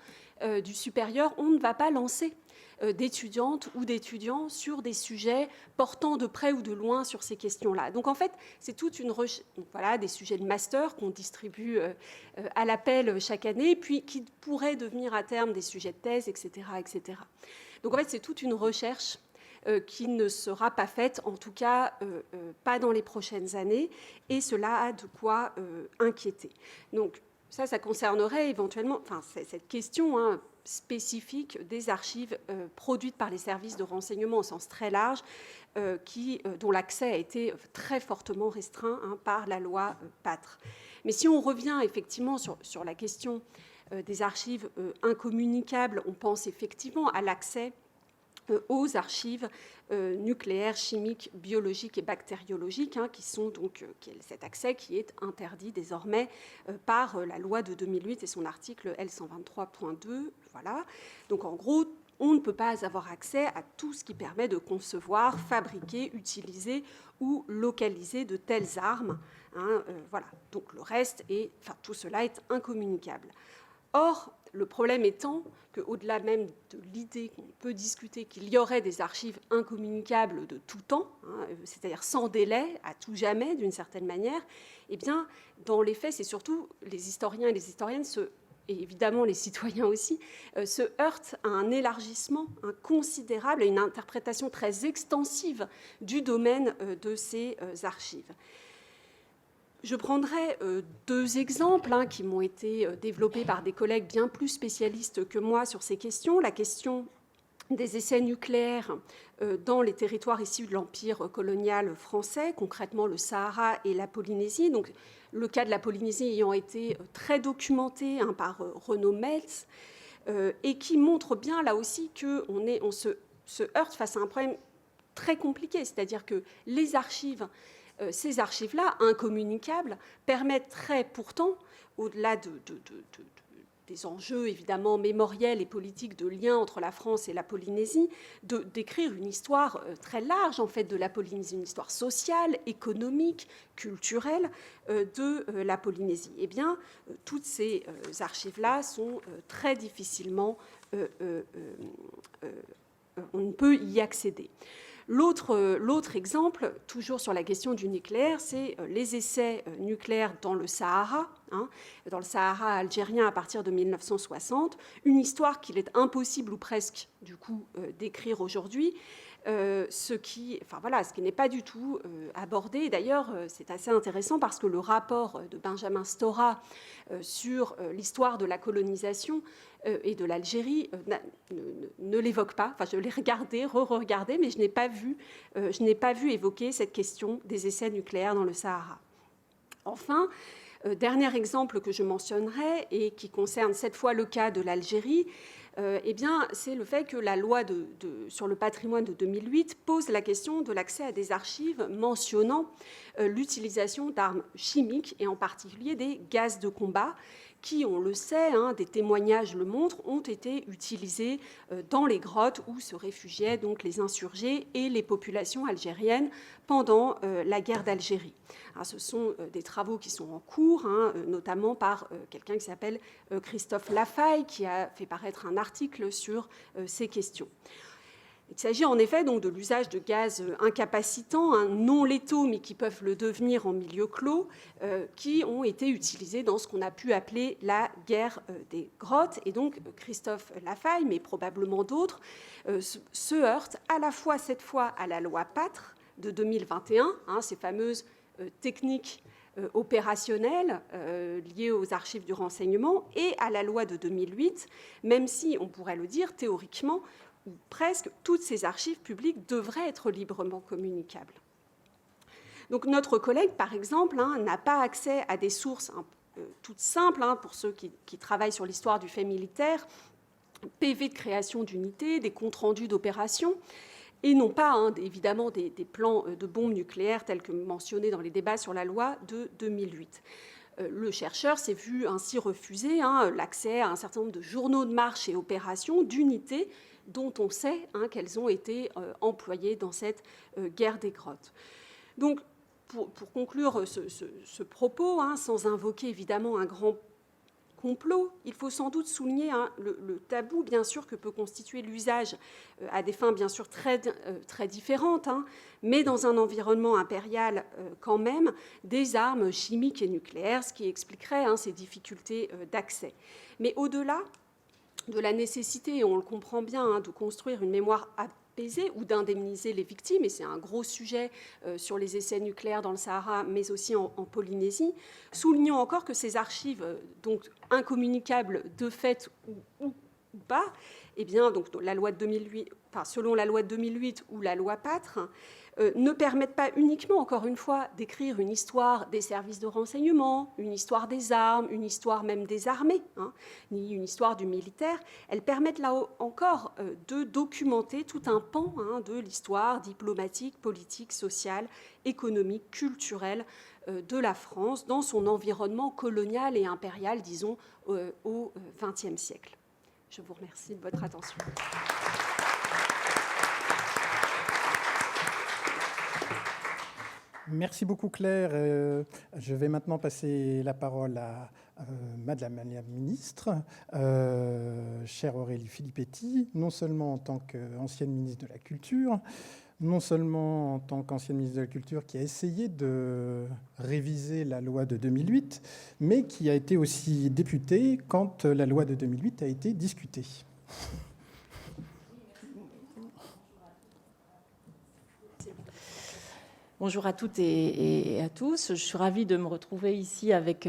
du supérieur, on ne va pas lancer d'étudiantes ou d'étudiants sur des sujets portant de près ou de loin sur ces questions-là. Donc en fait, c'est toute une recherche, voilà, des sujets de master qu'on distribue à l'appel chaque année, puis qui pourraient devenir à terme des sujets de thèse, etc., etc. Donc en fait, c'est toute une recherche qui ne sera pas faite, en tout cas pas dans les prochaines années, et cela a de quoi inquiéter. Donc ça concernerait éventuellement, enfin cette question spécifique des archives produites par les services de renseignement au sens très large, dont l'accès a été très fortement restreint par la loi Patre. Mais si on revient effectivement sur la question des archives incommunicables, on pense effectivement à l'accès aux archives nucléaires, chimiques, biologiques et bactériologiques, qui sont donc cet accès qui est interdit désormais par la loi de 2008 et son article L123.2. Voilà. Donc en gros, on ne peut pas avoir accès à tout ce qui permet de concevoir, fabriquer, utiliser ou localiser de telles armes. Voilà. Donc le reste, tout cela est incommunicable. Or, le problème étant qu'au-delà même de l'idée qu'on peut discuter qu'il y aurait des archives incommunicables de tout temps, c'est-à-dire sans délai, à tout jamais, d'une certaine manière, eh bien, dans les faits, c'est surtout les historiens et les historiennes, et évidemment les citoyens aussi, se heurtent à un élargissement considérable, à une interprétation très extensive du domaine de ces archives. Je prendrai deux exemples qui m'ont été développés par des collègues bien plus spécialistes que moi sur ces questions. La question des essais nucléaires dans les territoires issus de l'empire colonial français, concrètement le Sahara et la Polynésie. Donc, le cas de la Polynésie ayant été très documenté par Renaud Meltz, et qui montre bien là aussi qu'on se heurte face à un problème très compliqué, c'est-à-dire que les archives, ces archives-là, incommunicables, permettraient pourtant, au-delà des enjeux évidemment mémoriels et politiques de lien entre la France et la Polynésie, d'écrire une histoire très large en fait de la Polynésie, une histoire sociale, économique, culturelle de la Polynésie. Eh bien, toutes ces archives-là sont très difficilement, on ne peut y accéder. L'autre exemple, toujours sur la question du nucléaire, c'est les essais nucléaires dans le Sahara algérien à partir de 1960, une histoire qu'il est impossible ou presque du coup d'écrire aujourd'hui, ce qui n'est pas du tout abordé. D'ailleurs, c'est assez intéressant parce que le rapport de Benjamin Stora sur l'histoire de la colonisation et de l'Algérie ne l'évoque pas. Enfin, je l'ai regardé, re-regardé, mais je n'ai pas vu évoquer cette question des essais nucléaires dans le Sahara. Enfin, dernier exemple que je mentionnerai et qui concerne cette fois le cas de l'Algérie, c'est le fait que la loi sur le patrimoine de 2008 pose la question de l'accès à des archives mentionnant l'utilisation d'armes chimiques et en particulier des gaz de combat qui, on le sait, des témoignages le montrent, ont été utilisés dans les grottes où se réfugiaient donc les insurgés et les populations algériennes pendant la guerre d'Algérie. Ce sont des travaux qui sont en cours, notamment par quelqu'un qui s'appelle Christophe Lafaille, qui a fait paraître un article sur ces questions. Il s'agit en effet donc de l'usage de gaz incapacitants, non létaux, mais qui peuvent le devenir en milieu clos, qui ont été utilisés dans ce qu'on a pu appeler la guerre des grottes. Et donc Christophe Lafaille, mais probablement d'autres, se heurtent à la fois cette fois à la loi Patre de 2021, ces fameuses techniques opérationnels liés aux archives du renseignement et à la loi de 2008, même si, on pourrait le dire, théoriquement, presque toutes ces archives publiques devraient être librement communicables. Donc notre collègue, par exemple, n'a pas accès à des sources toutes simples, pour ceux qui travaillent sur l'histoire du fait militaire, PV de création d'unités, des comptes rendus d'opérations, et non pas, évidemment, des plans de bombes nucléaires tels que mentionnés dans les débats sur la loi de 2008. Le chercheur s'est vu ainsi refuser l'accès à un certain nombre de journaux de marche et opérations d'unités dont on sait qu'elles ont été employées dans cette guerre des grottes. Donc, pour conclure ce propos, sans invoquer évidemment un grand complot, il faut sans doute souligner le tabou, bien sûr, que peut constituer l'usage à des fins, bien sûr, très différentes, mais dans un environnement impérial quand même, des armes chimiques et nucléaires, ce qui expliquerait ces difficultés d'accès. Mais au-delà de la nécessité, et on le comprend bien, de construire une mémoire apaiser ou d'indemniser les victimes, et c'est un gros sujet sur les essais nucléaires dans le Sahara, mais aussi en Polynésie. Soulignons encore que ces archives, donc incommunicables de fait ou pas, eh bien, donc, la loi de 2008, selon la loi de 2008 ou la loi Pâtre, ne permettent pas uniquement, encore une fois, d'écrire une histoire des services de renseignement, une histoire des armes, une histoire même des armées, ni une histoire du militaire. Elles permettent là encore de documenter tout un pan de l'histoire diplomatique, politique, sociale, économique, culturelle de la France dans son environnement colonial et impérial, disons, au XXe siècle. Je vous remercie de votre attention. Merci beaucoup Claire. Je vais maintenant passer la parole à Madame la Ministre, chère Aurélie Filippetti, non seulement en tant qu'ancienne ministre de la Culture, non seulement en tant qu'ancienne ministre de la Culture qui a essayé de réviser la loi de 2008, mais qui a été aussi députée quand la loi de 2008 a été discutée. Bonjour à toutes et à tous. Je suis ravie de me retrouver ici avec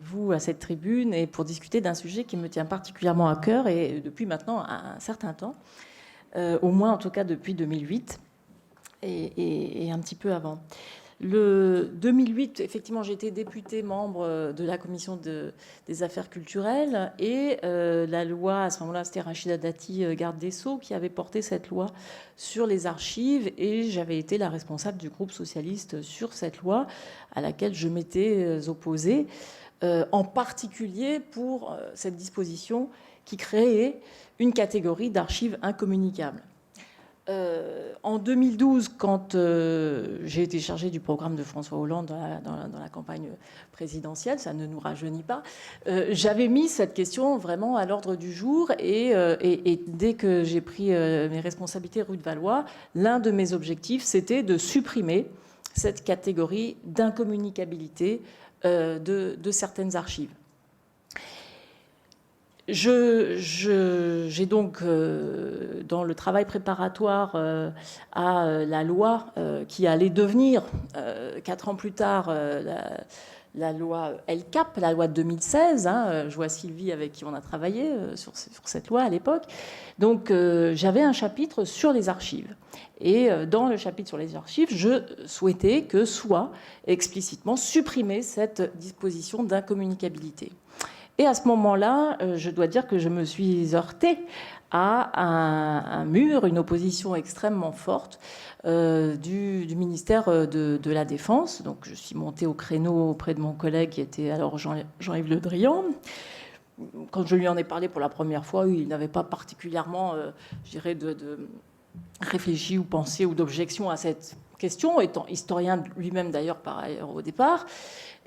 vous à cette tribune et pour discuter d'un sujet qui me tient particulièrement à cœur et depuis maintenant un certain temps, au moins en tout cas depuis 2008 et un petit peu avant. Le 2008, effectivement, j'ai été députée membre de la commission des affaires culturelles et la loi, à ce moment-là, c'était Rachida Dati, garde des Sceaux, qui avait porté cette loi sur les archives et j'avais été la responsable du groupe socialiste sur cette loi à laquelle je m'étais opposée, en particulier pour cette disposition qui créait une catégorie d'archives incommunicables. En 2012, quand j'ai été chargée du programme de François Hollande dans la campagne présidentielle, ça ne nous rajeunit pas, j'avais mis cette question vraiment à l'ordre du jour et dès que j'ai pris mes responsabilités rue de Valois, l'un de mes objectifs, c'était de supprimer cette catégorie d'incommunicabilité de certaines archives. J'ai donc, dans le travail préparatoire à la loi qui allait devenir, 4 ans plus tard, la loi LCAP, la loi de 2016, je vois Sylvie avec qui on a travaillé sur cette loi à l'époque. Donc j'avais un chapitre sur les archives. Et dans le chapitre sur les archives, je souhaitais que soit explicitement supprimée cette disposition d'incommunicabilité. Et à ce moment-là, je dois dire que je me suis heurtée à un mur, une opposition extrêmement forte du ministère de la Défense. Donc je suis montée au créneau auprès de mon collègue qui était alors Jean-Yves Le Drian. Quand je lui en ai parlé pour la première fois, il n'avait pas particulièrement, je dirais, de réfléchi ou pensé ou d'objection à cette question, étant historien lui-même d'ailleurs par ailleurs au départ.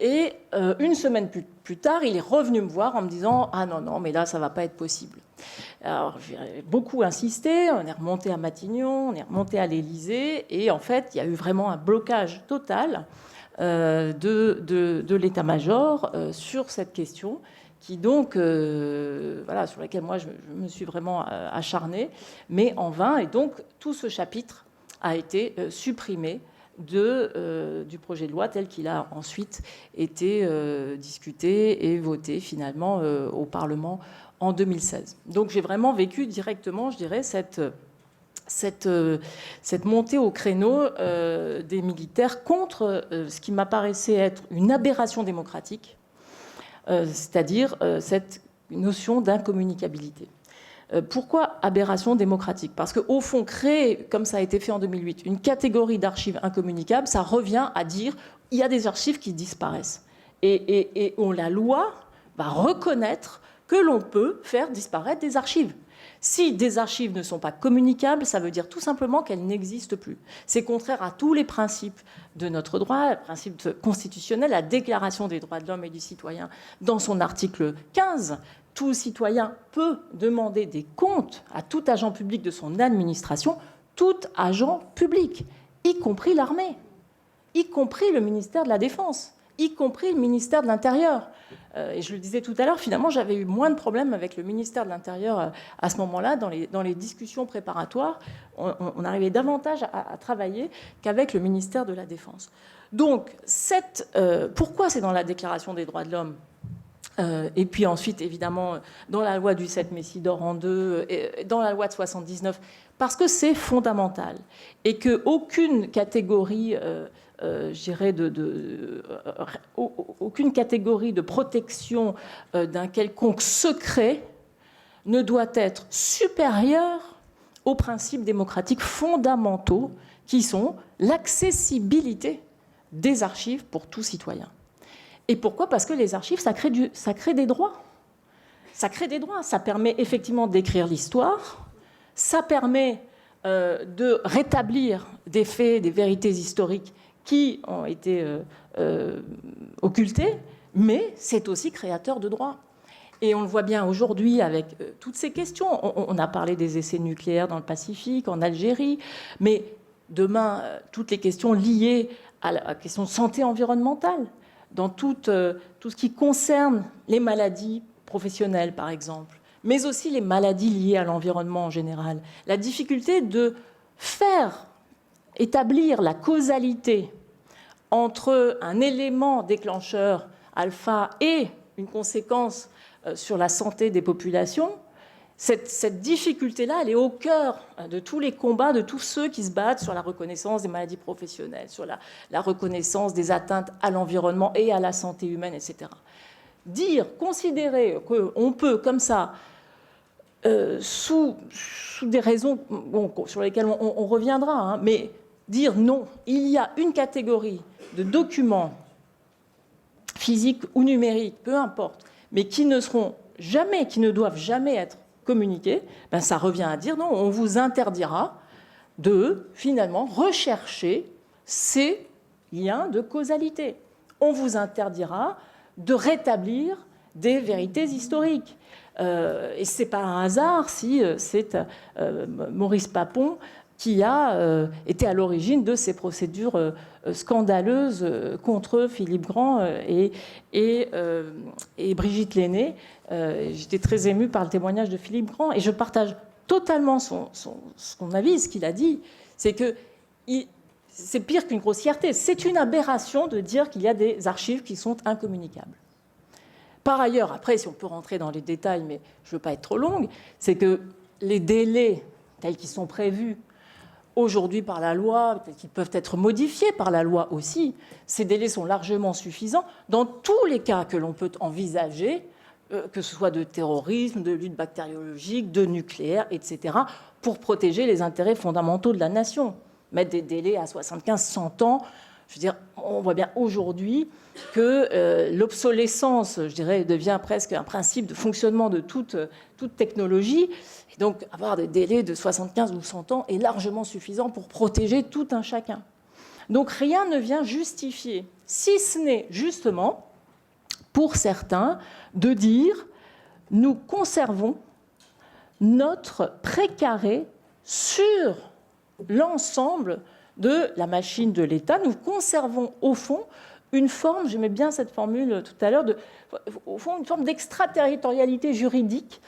Et une semaine plus tard, il est revenu me voir en me disant « Ah non, mais là, ça ne va pas être possible ». Alors, j'ai beaucoup insisté, on est remonté à Matignon, on est remonté à l'Élysée, et en fait, il y a eu vraiment un blocage total de l'état-major sur cette question, qui donc, voilà, sur laquelle moi, je me suis vraiment acharnée, mais en vain, et donc, tout ce chapitre a été supprimé du projet de loi tel qu'il a ensuite été discuté et voté finalement au Parlement en 2016. Donc j'ai vraiment vécu directement, je dirais, cette montée au créneau des militaires contre ce qui m'apparaissait être une aberration démocratique, c'est-à-dire cette notion d'incommunicabilité. Pourquoi aberration démocratique? Parce qu'au fond, créer, comme ça a été fait en 2008, une catégorie d'archives incommunicables, ça revient à dire qu'il y a des archives qui disparaissent. Et la loi va reconnaître que l'on peut faire disparaître des archives. Si des archives ne sont pas communicables, ça veut dire tout simplement qu'elles n'existent plus. C'est contraire à tous les principes de notre droit, le principe constitutionnel, la Déclaration des droits de l'homme et du citoyen, dans son article 15. Tout citoyen peut demander des comptes à tout agent public de son administration, tout agent public, y compris l'armée, y compris le ministère de la Défense, y compris le ministère de l'Intérieur. Et je le disais tout à l'heure, finalement, j'avais eu moins de problèmes avec le ministère de l'Intérieur à ce moment-là, dans les discussions préparatoires. On arrivait davantage à travailler qu'avec le ministère de la Défense. Donc, pourquoi c'est dans la Déclaration des droits de l'homme ? Et puis ensuite, évidemment, dans la loi du 7 mai Sidor en 2, dans la loi de 79, parce que c'est fondamental. Et qu'aucune catégorie, je dirais, aucune catégorie de protection d'un quelconque secret ne doit être supérieure aux principes démocratiques fondamentaux qui sont l'accessibilité des archives pour tout citoyen. Et pourquoi ? Parce que les archives, ça crée des droits. Ça crée des droits. Ça permet effectivement d'écrire l'histoire. Ça permet de rétablir des faits, des vérités historiques qui ont été occultés, mais c'est aussi créateur de droits. Et on le voit bien aujourd'hui avec toutes ces questions. On a parlé des essais nucléaires dans le Pacifique, en Algérie, mais demain, toutes les questions liées à la question de santé environnementale, dans tout ce qui concerne les maladies professionnelles, par exemple, mais aussi les maladies liées à l'environnement en général. La difficulté de faire établir la causalité entre un élément déclencheur alpha et une conséquence sur la santé des populations, cette difficulté-là, elle est au cœur de tous les combats, de tous ceux qui se battent sur la reconnaissance des maladies professionnelles, sur la reconnaissance des atteintes à l'environnement et à la santé humaine, etc. Considérer qu'on peut, comme ça, sous des raisons sur lesquelles on reviendra, mais dire non, il y a une catégorie de documents physiques ou numériques, peu importe, mais qui ne doivent jamais être communiquer, ça revient à dire non, on vous interdira de finalement rechercher ces liens de causalité. On vous interdira de rétablir des vérités historiques. Et c'est pas un hasard si c'est Maurice Papon qui a été à l'origine de ces procédures scandaleuses contre Philippe Grand et Brigitte Lenné. J'étais très émue par le témoignage de Philippe Grand et je partage totalement son avis, ce qu'il a dit. C'est que c'est pire qu'une grossièreté. C'est une aberration de dire qu'il y a des archives qui sont incommunicables. Par ailleurs, après, si on peut rentrer dans les détails, mais je ne veux pas être trop longue, c'est que les délais tels qu'ils sont prévus aujourd'hui par la loi, peut-être qu'ils peuvent être modifiés par la loi aussi, ces délais sont largement suffisants dans tous les cas que l'on peut envisager, que ce soit de terrorisme, de lutte bactériologique, de nucléaire, etc., pour protéger les intérêts fondamentaux de la nation. Mettre des délais à 75-100 ans, je veux dire, on voit bien aujourd'hui que l'obsolescence, je dirais, devient presque un principe de fonctionnement de toute technologie. Et donc, avoir des délais de 75 ou 100 ans est largement suffisant pour protéger tout un chacun. Donc, rien ne vient justifier, si ce n'est justement, pour certains, de dire « nous conservons notre précaré sur l'ensemble de la machine de l'État. Nous conservons, au fond, une forme, j'aimais bien cette formule tout à l'heure, au fond, une forme d'extraterritorialité juridique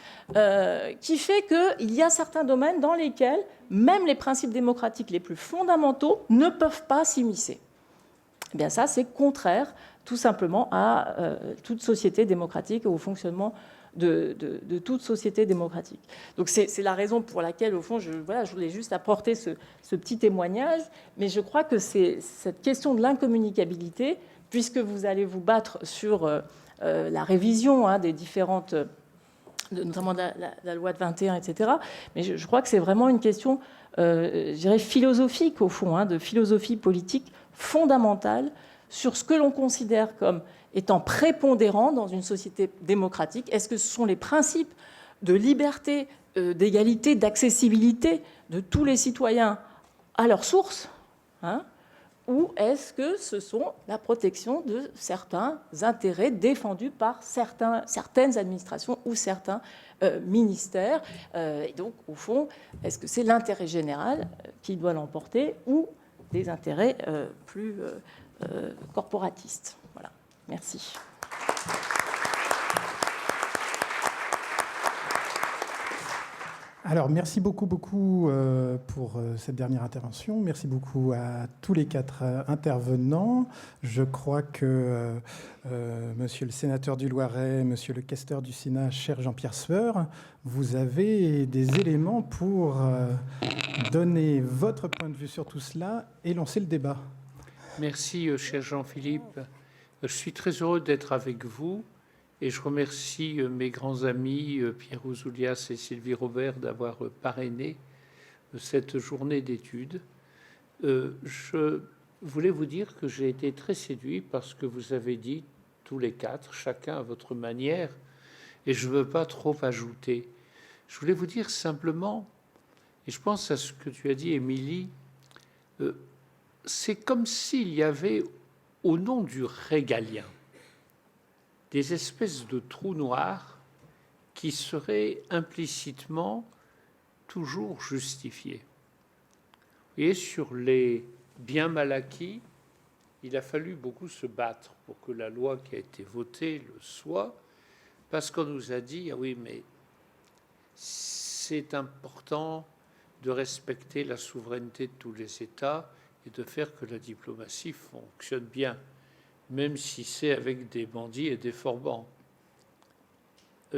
qui fait qu'il y a certains domaines dans lesquels même les principes démocratiques les plus fondamentaux ne peuvent pas s'immiscer. Eh bien ça, c'est contraire tout simplement à toute société démocratique et au fonctionnement de toute société démocratique. Donc c'est la raison pour laquelle, au fond, je voulais juste apporter ce petit témoignage, mais je crois que c'est cette question de l'incommunicabilité, puisque vous allez vous battre sur la révision des différentes, notamment de la loi de 21, etc. Mais je crois que c'est vraiment une question, je dirais, philosophique, au fond, de philosophie politique fondamentale sur ce que l'on considère comme étant prépondérant dans une société démocratique. Est-ce que ce sont les principes de liberté, d'égalité, d'accessibilité de tous les citoyens à leur source, ou est-ce que ce sont la protection de certains intérêts défendus par certaines administrations ou certains ministères? Et donc, au fond, est-ce que c'est l'intérêt général qui doit l'emporter ou des intérêts plus corporatistes? Voilà. Merci. Alors, merci beaucoup pour cette dernière intervention. Merci beaucoup à tous les 4 intervenants. Je crois que monsieur le sénateur du Loiret, monsieur le questeur du Sénat, cher Jean-Pierre Sueur, vous avez des éléments pour donner votre point de vue sur tout cela et lancer le débat. Merci, cher Jean-Philippe. Je suis très heureux d'être avec vous. Et je remercie mes grands amis Pierre Ouzoulias et Sylvie Robert d'avoir parrainé cette journée d'études. Je voulais vous dire que j'ai été très séduit par ce que vous avez dit tous les 4, chacun à votre manière, et je ne veux pas trop ajouter. Je voulais vous dire simplement, et je pense à ce que tu as dit, Émilie, c'est comme s'il y avait, au nom du régalien, des espèces de trous noirs qui seraient implicitement toujours justifiés. Vous voyez, sur les biens mal acquis, il a fallu beaucoup se battre pour que la loi qui a été votée le soit, parce qu'on nous a dit, ah oui, mais c'est important de respecter la souveraineté de tous les États et de faire que la diplomatie fonctionne bien, même si c'est avec des bandits et des forbans.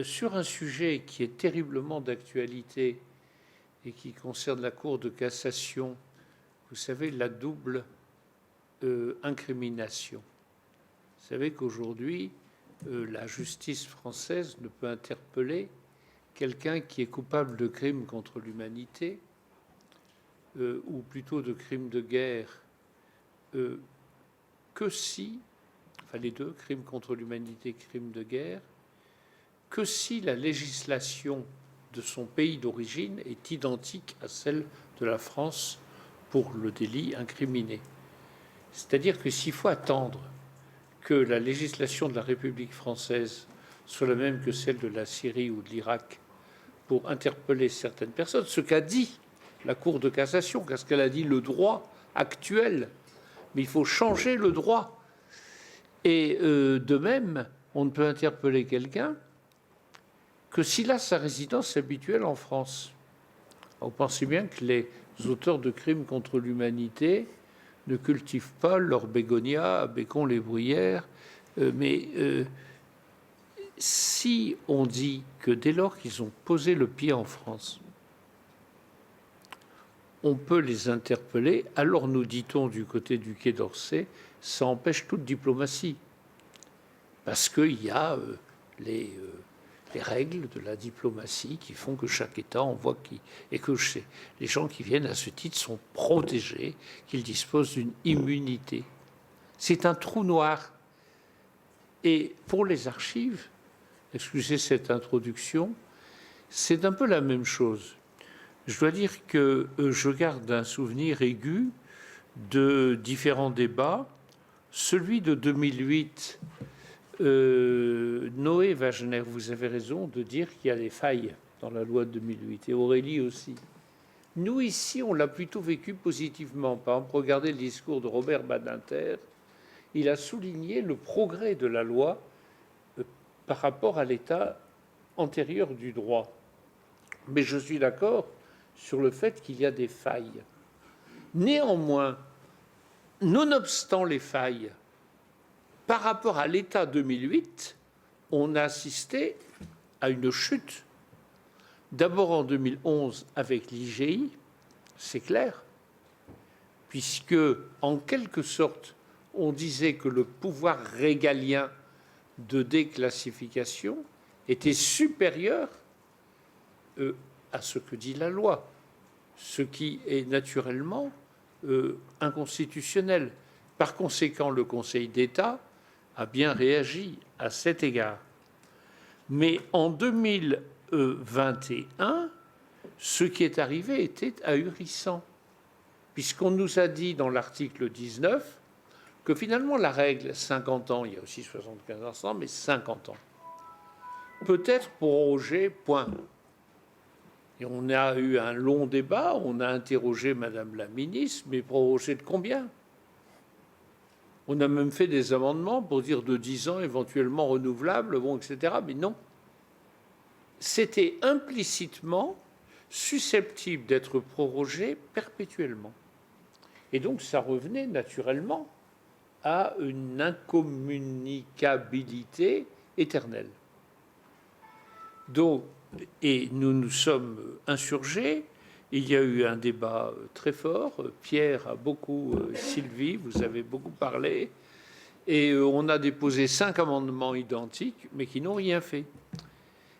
Sur un sujet qui est terriblement d'actualité et qui concerne la Cour de cassation, vous savez, la double incrimination. Vous savez qu'aujourd'hui, la justice française ne peut interpeller quelqu'un qui est coupable de crimes contre l'humanité, ou plutôt de crimes de guerre, que si, enfin les deux, crimes contre l'humanité, crimes de guerre, que si la législation de son pays d'origine est identique à celle de la France pour le délit incriminé. C'est-à-dire que s'il faut attendre que la législation de la République française soit la même que celle de la Syrie ou de l'Irak pour interpeller certaines personnes, ce qu'a dit la Cour de cassation, parce qu'elle a dit le droit actuel, mais il faut changer le droit. Et de même, on ne peut interpeller quelqu'un que s'il a sa résidence habituelle en France. Vous pensez bien que les auteurs de crimes contre l'humanité ne cultivent pas leur bégonia à Bécon-les-Bruyères, mais si on dit que dès lors qu'ils ont posé le pied en France, on peut les interpeller, alors nous dit-on du côté du Quai d'Orsay, ça empêche toute diplomatie. Parce qu'il y a les règles de la diplomatie qui font que chaque État envoie et que les gens qui viennent à ce titre sont protégés, qu'ils disposent d'une immunité. C'est un trou noir. Et pour les archives, excusez cette introduction, c'est un peu la même chose. Je dois dire que je garde un souvenir aigu de différents débats. Celui de 2008, Noé Wagner, vous avez raison de dire qu'il y a des failles dans la loi de 2008, et Aurélie aussi. Nous, ici, on l'a plutôt vécu positivement. Par exemple, regardez le discours de Robert Badinter, il a souligné le progrès de la loi par rapport à l'état antérieur du droit. Mais je suis d'accord sur le fait qu'il y a des failles. Néanmoins, nonobstant les failles, par rapport à l'état 2008, on a assisté à une chute. D'abord en 2011 avec l'IGI, c'est clair, puisque en quelque sorte, on disait que le pouvoir régalien de déclassification était supérieur à ce que dit la loi, ce qui est naturellement inconstitutionnel. Par conséquent, le Conseil d'État a bien réagi à cet égard. Mais en 2021, ce qui est arrivé était ahurissant, puisqu'on nous a dit dans l'article 19 que finalement la règle 50 ans, il y a aussi 75 ans, mais 50 ans, peut être prorogée, point. Et on a eu un long débat, on a interrogé Madame la ministre, mais prorogée de combien? On a même fait des amendements pour dire de 10 ans, éventuellement renouvelables, bon, etc. Mais non. C'était implicitement susceptible d'être prorogé perpétuellement. Et donc, ça revenait naturellement à une incommunicabilité éternelle. Donc, et nous nous sommes insurgés. Il y a eu un débat très fort. Pierre a beaucoup, Sylvie, vous avez beaucoup parlé. Et on a déposé 5 amendements identiques, mais qui n'ont rien fait.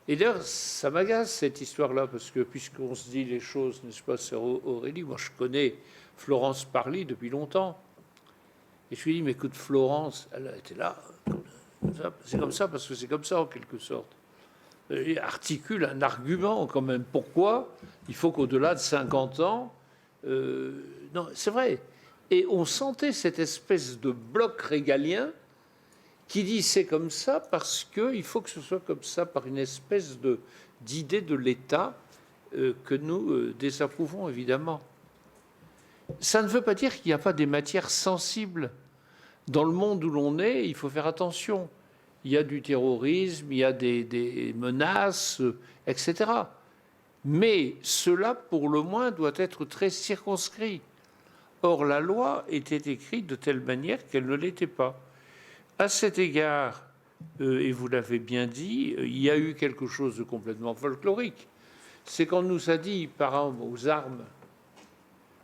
Et d'ailleurs, ça m'agace cette histoire-là, parce que puisqu'on se dit les choses, n'est-ce pas, sœur Aurélie, moi je connais Florence Parly depuis longtemps. Et je lui dis, mais écoute, Florence, elle était là, c'est comme ça, parce que c'est comme ça en quelque sorte. Elle articule un argument quand même. Pourquoi il faut qu'au-delà de 50 ans... non, c'est vrai. Et on sentait cette espèce de bloc régalien qui dit c'est comme ça parce qu'il faut que ce soit comme ça par une espèce d'idée de l'État que nous désapprouvons évidemment. Ça ne veut pas dire qu'il n'y a pas des matières sensibles. Dans le monde où l'on est, il faut faire attention. Il y a du terrorisme, il y a des menaces, etc. Mais cela, pour le moins, doit être très circonscrit. Or, la loi était écrite de telle manière qu'elle ne l'était pas. À cet égard, et vous l'avez bien dit, il y a eu quelque chose de complètement folklorique. C'est qu'on nous a dit, par exemple, aux armes,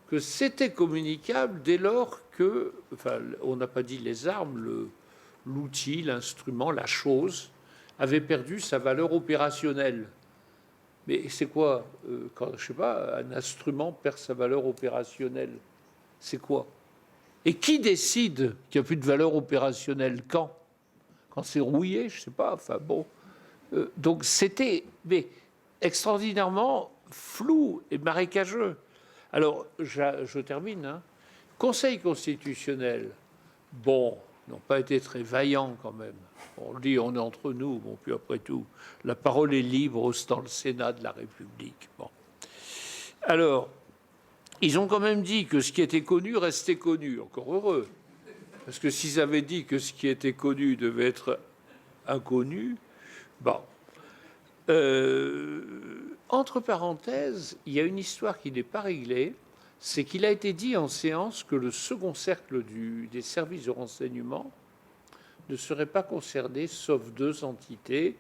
que c'était communicable dès lors que, enfin, on n'a pas dit les armes, l'outil, l'instrument, la chose, avait perdu sa valeur opérationnelle. Mais c'est quoi quand, je ne sais pas, un instrument perd sa valeur opérationnelle? C'est quoi? Et qui décide qu'il n'y a plus de valeur opérationnelle? Quand c'est rouillé? Je ne sais pas. Enfin bon. Donc c'était extraordinairement flou et marécageux. Alors, je termine. Hein. Conseil constitutionnel, bon, n'ont pas été très vaillants quand même. On le dit, on est entre nous. Bon, puis après tout, la parole est libre dans le Sénat de la République. Bon. Alors, ils ont quand même dit que ce qui était connu restait connu. Encore heureux. Parce que s'ils avaient dit que ce qui était connu devait être inconnu, bon. Entre parenthèses, il y a une histoire qui n'est pas réglée. C'est qu'il a été dit en séance que le second cercle des services de renseignement ne serait pas concerné, sauf 2 entités.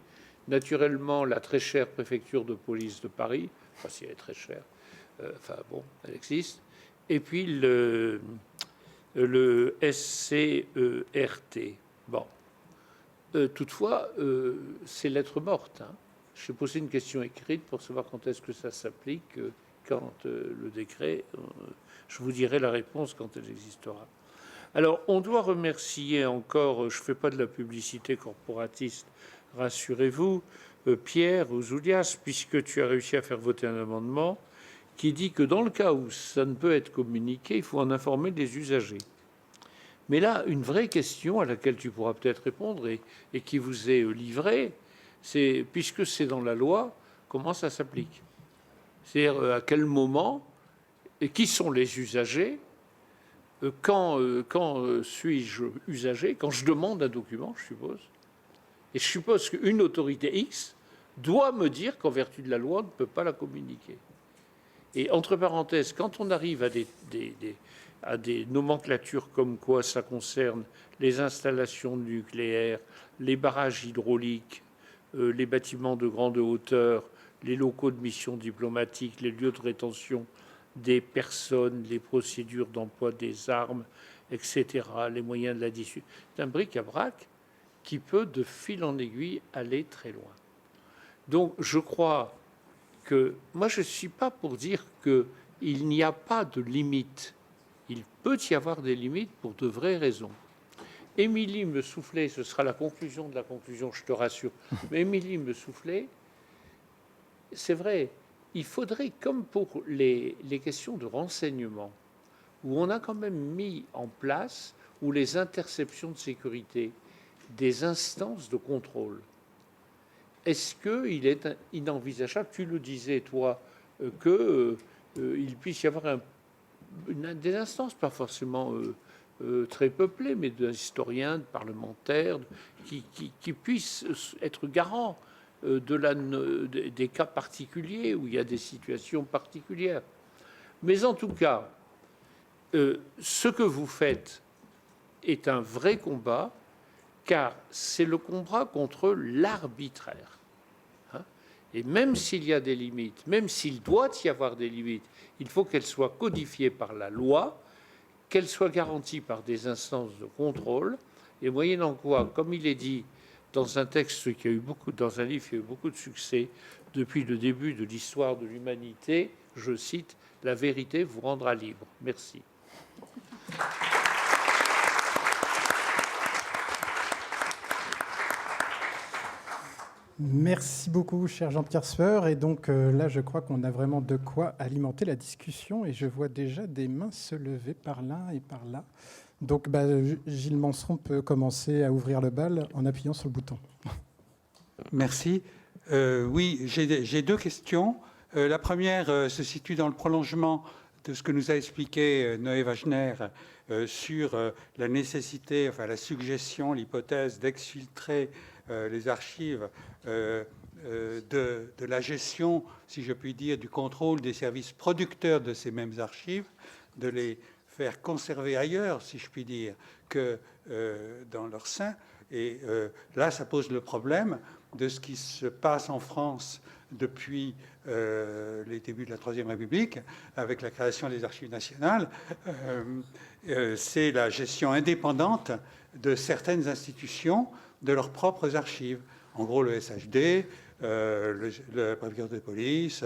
Naturellement, la très chère préfecture de police de Paris, enfin si elle est très chère, enfin bon, elle existe, et puis le SCERT. Bon. Toutefois, c'est lettre morte. Hein. J'ai posé une question écrite pour savoir quand est-ce que ça s'applique, quand le décret, je vous dirai la réponse quand elle existera. Alors, on doit remercier encore, je ne fais pas de la publicité corporatiste, rassurez-vous, Pierre Ouzoulias, puisque tu as réussi à faire voter un amendement qui dit que dans le cas où ça ne peut être communiqué, il faut en informer les usagers. Mais là, une vraie question à laquelle tu pourras peut-être répondre et qui vous est livrée, c'est, puisque c'est dans la loi, comment ça s'applique? C'est-à-dire à quel moment, et qui sont les usagers, Quand suis-je usager? Quand je demande un document, je suppose. Et je suppose qu'une autorité X doit me dire qu'en vertu de la loi, on ne peut pas la communiquer. Et entre parenthèses, quand on arrive à des nomenclatures comme quoi ça concerne les installations nucléaires, les barrages hydrauliques, les bâtiments de grande hauteur, les locaux de mission diplomatique, les lieux de rétention des personnes, les procédures d'emploi des armes, etc., les moyens de la dissuasion, c'est un bric-à-brac qui peut, de fil en aiguille, aller très loin. Donc, je crois que moi, je ne suis pas pour dire qu'il n'y a pas de limite. Il peut y avoir des limites pour de vraies raisons. Émilie me soufflait, ce sera la conclusion de la conclusion, je te rassure, mais Émilie me soufflait, c'est vrai, il faudrait, comme pour les questions de renseignement, où on a quand même mis en place, ou les interceptions de sécurité, des instances de contrôle. Est-ce qu'il est inenvisageable, tu le disais toi, qu'il puisse y avoir des instances, pas forcément très peuplées, mais d'historiens, de parlementaires, qui puissent être garants des cas particuliers où il y a des situations particulières. Mais en tout cas, ce que vous faites est un vrai combat, car c'est le combat contre l'arbitraire. Et même s'il y a des limites, même s'il doit y avoir des limites, il faut qu'elles soient codifiées par la loi, qu'elles soient garanties par des instances de contrôle, et moyennant quoi, comme il est dit dans un texte qui a eu dans un livre qui a eu beaucoup de succès depuis le début de l'histoire de l'humanité, je cite, « La vérité vous rendra libre ». Merci. Merci beaucoup, cher Jean-Pierre Sueur. Et donc là, je crois qu'on a vraiment de quoi alimenter la discussion. Et je vois déjà des mains se lever par là et par là. Donc Gilles Manseron peut commencer à ouvrir le bal en appuyant sur le bouton. Merci. Oui, j'ai deux questions. La première se situe dans le prolongement de ce que nous a expliqué Noé Wagner sur la nécessité, enfin la suggestion, l'hypothèse d'exfiltrer les archives de la gestion, si je puis dire, du contrôle des services producteurs de ces mêmes archives, de les faire conserver ailleurs, si je puis dire, que dans leur sein. Et là, ça pose le problème de ce qui se passe en France depuis les débuts de la Troisième République, avec la création des archives nationales. C'est la gestion indépendante de certaines institutions de leurs propres archives. En gros, le SHD, le préfecture de police,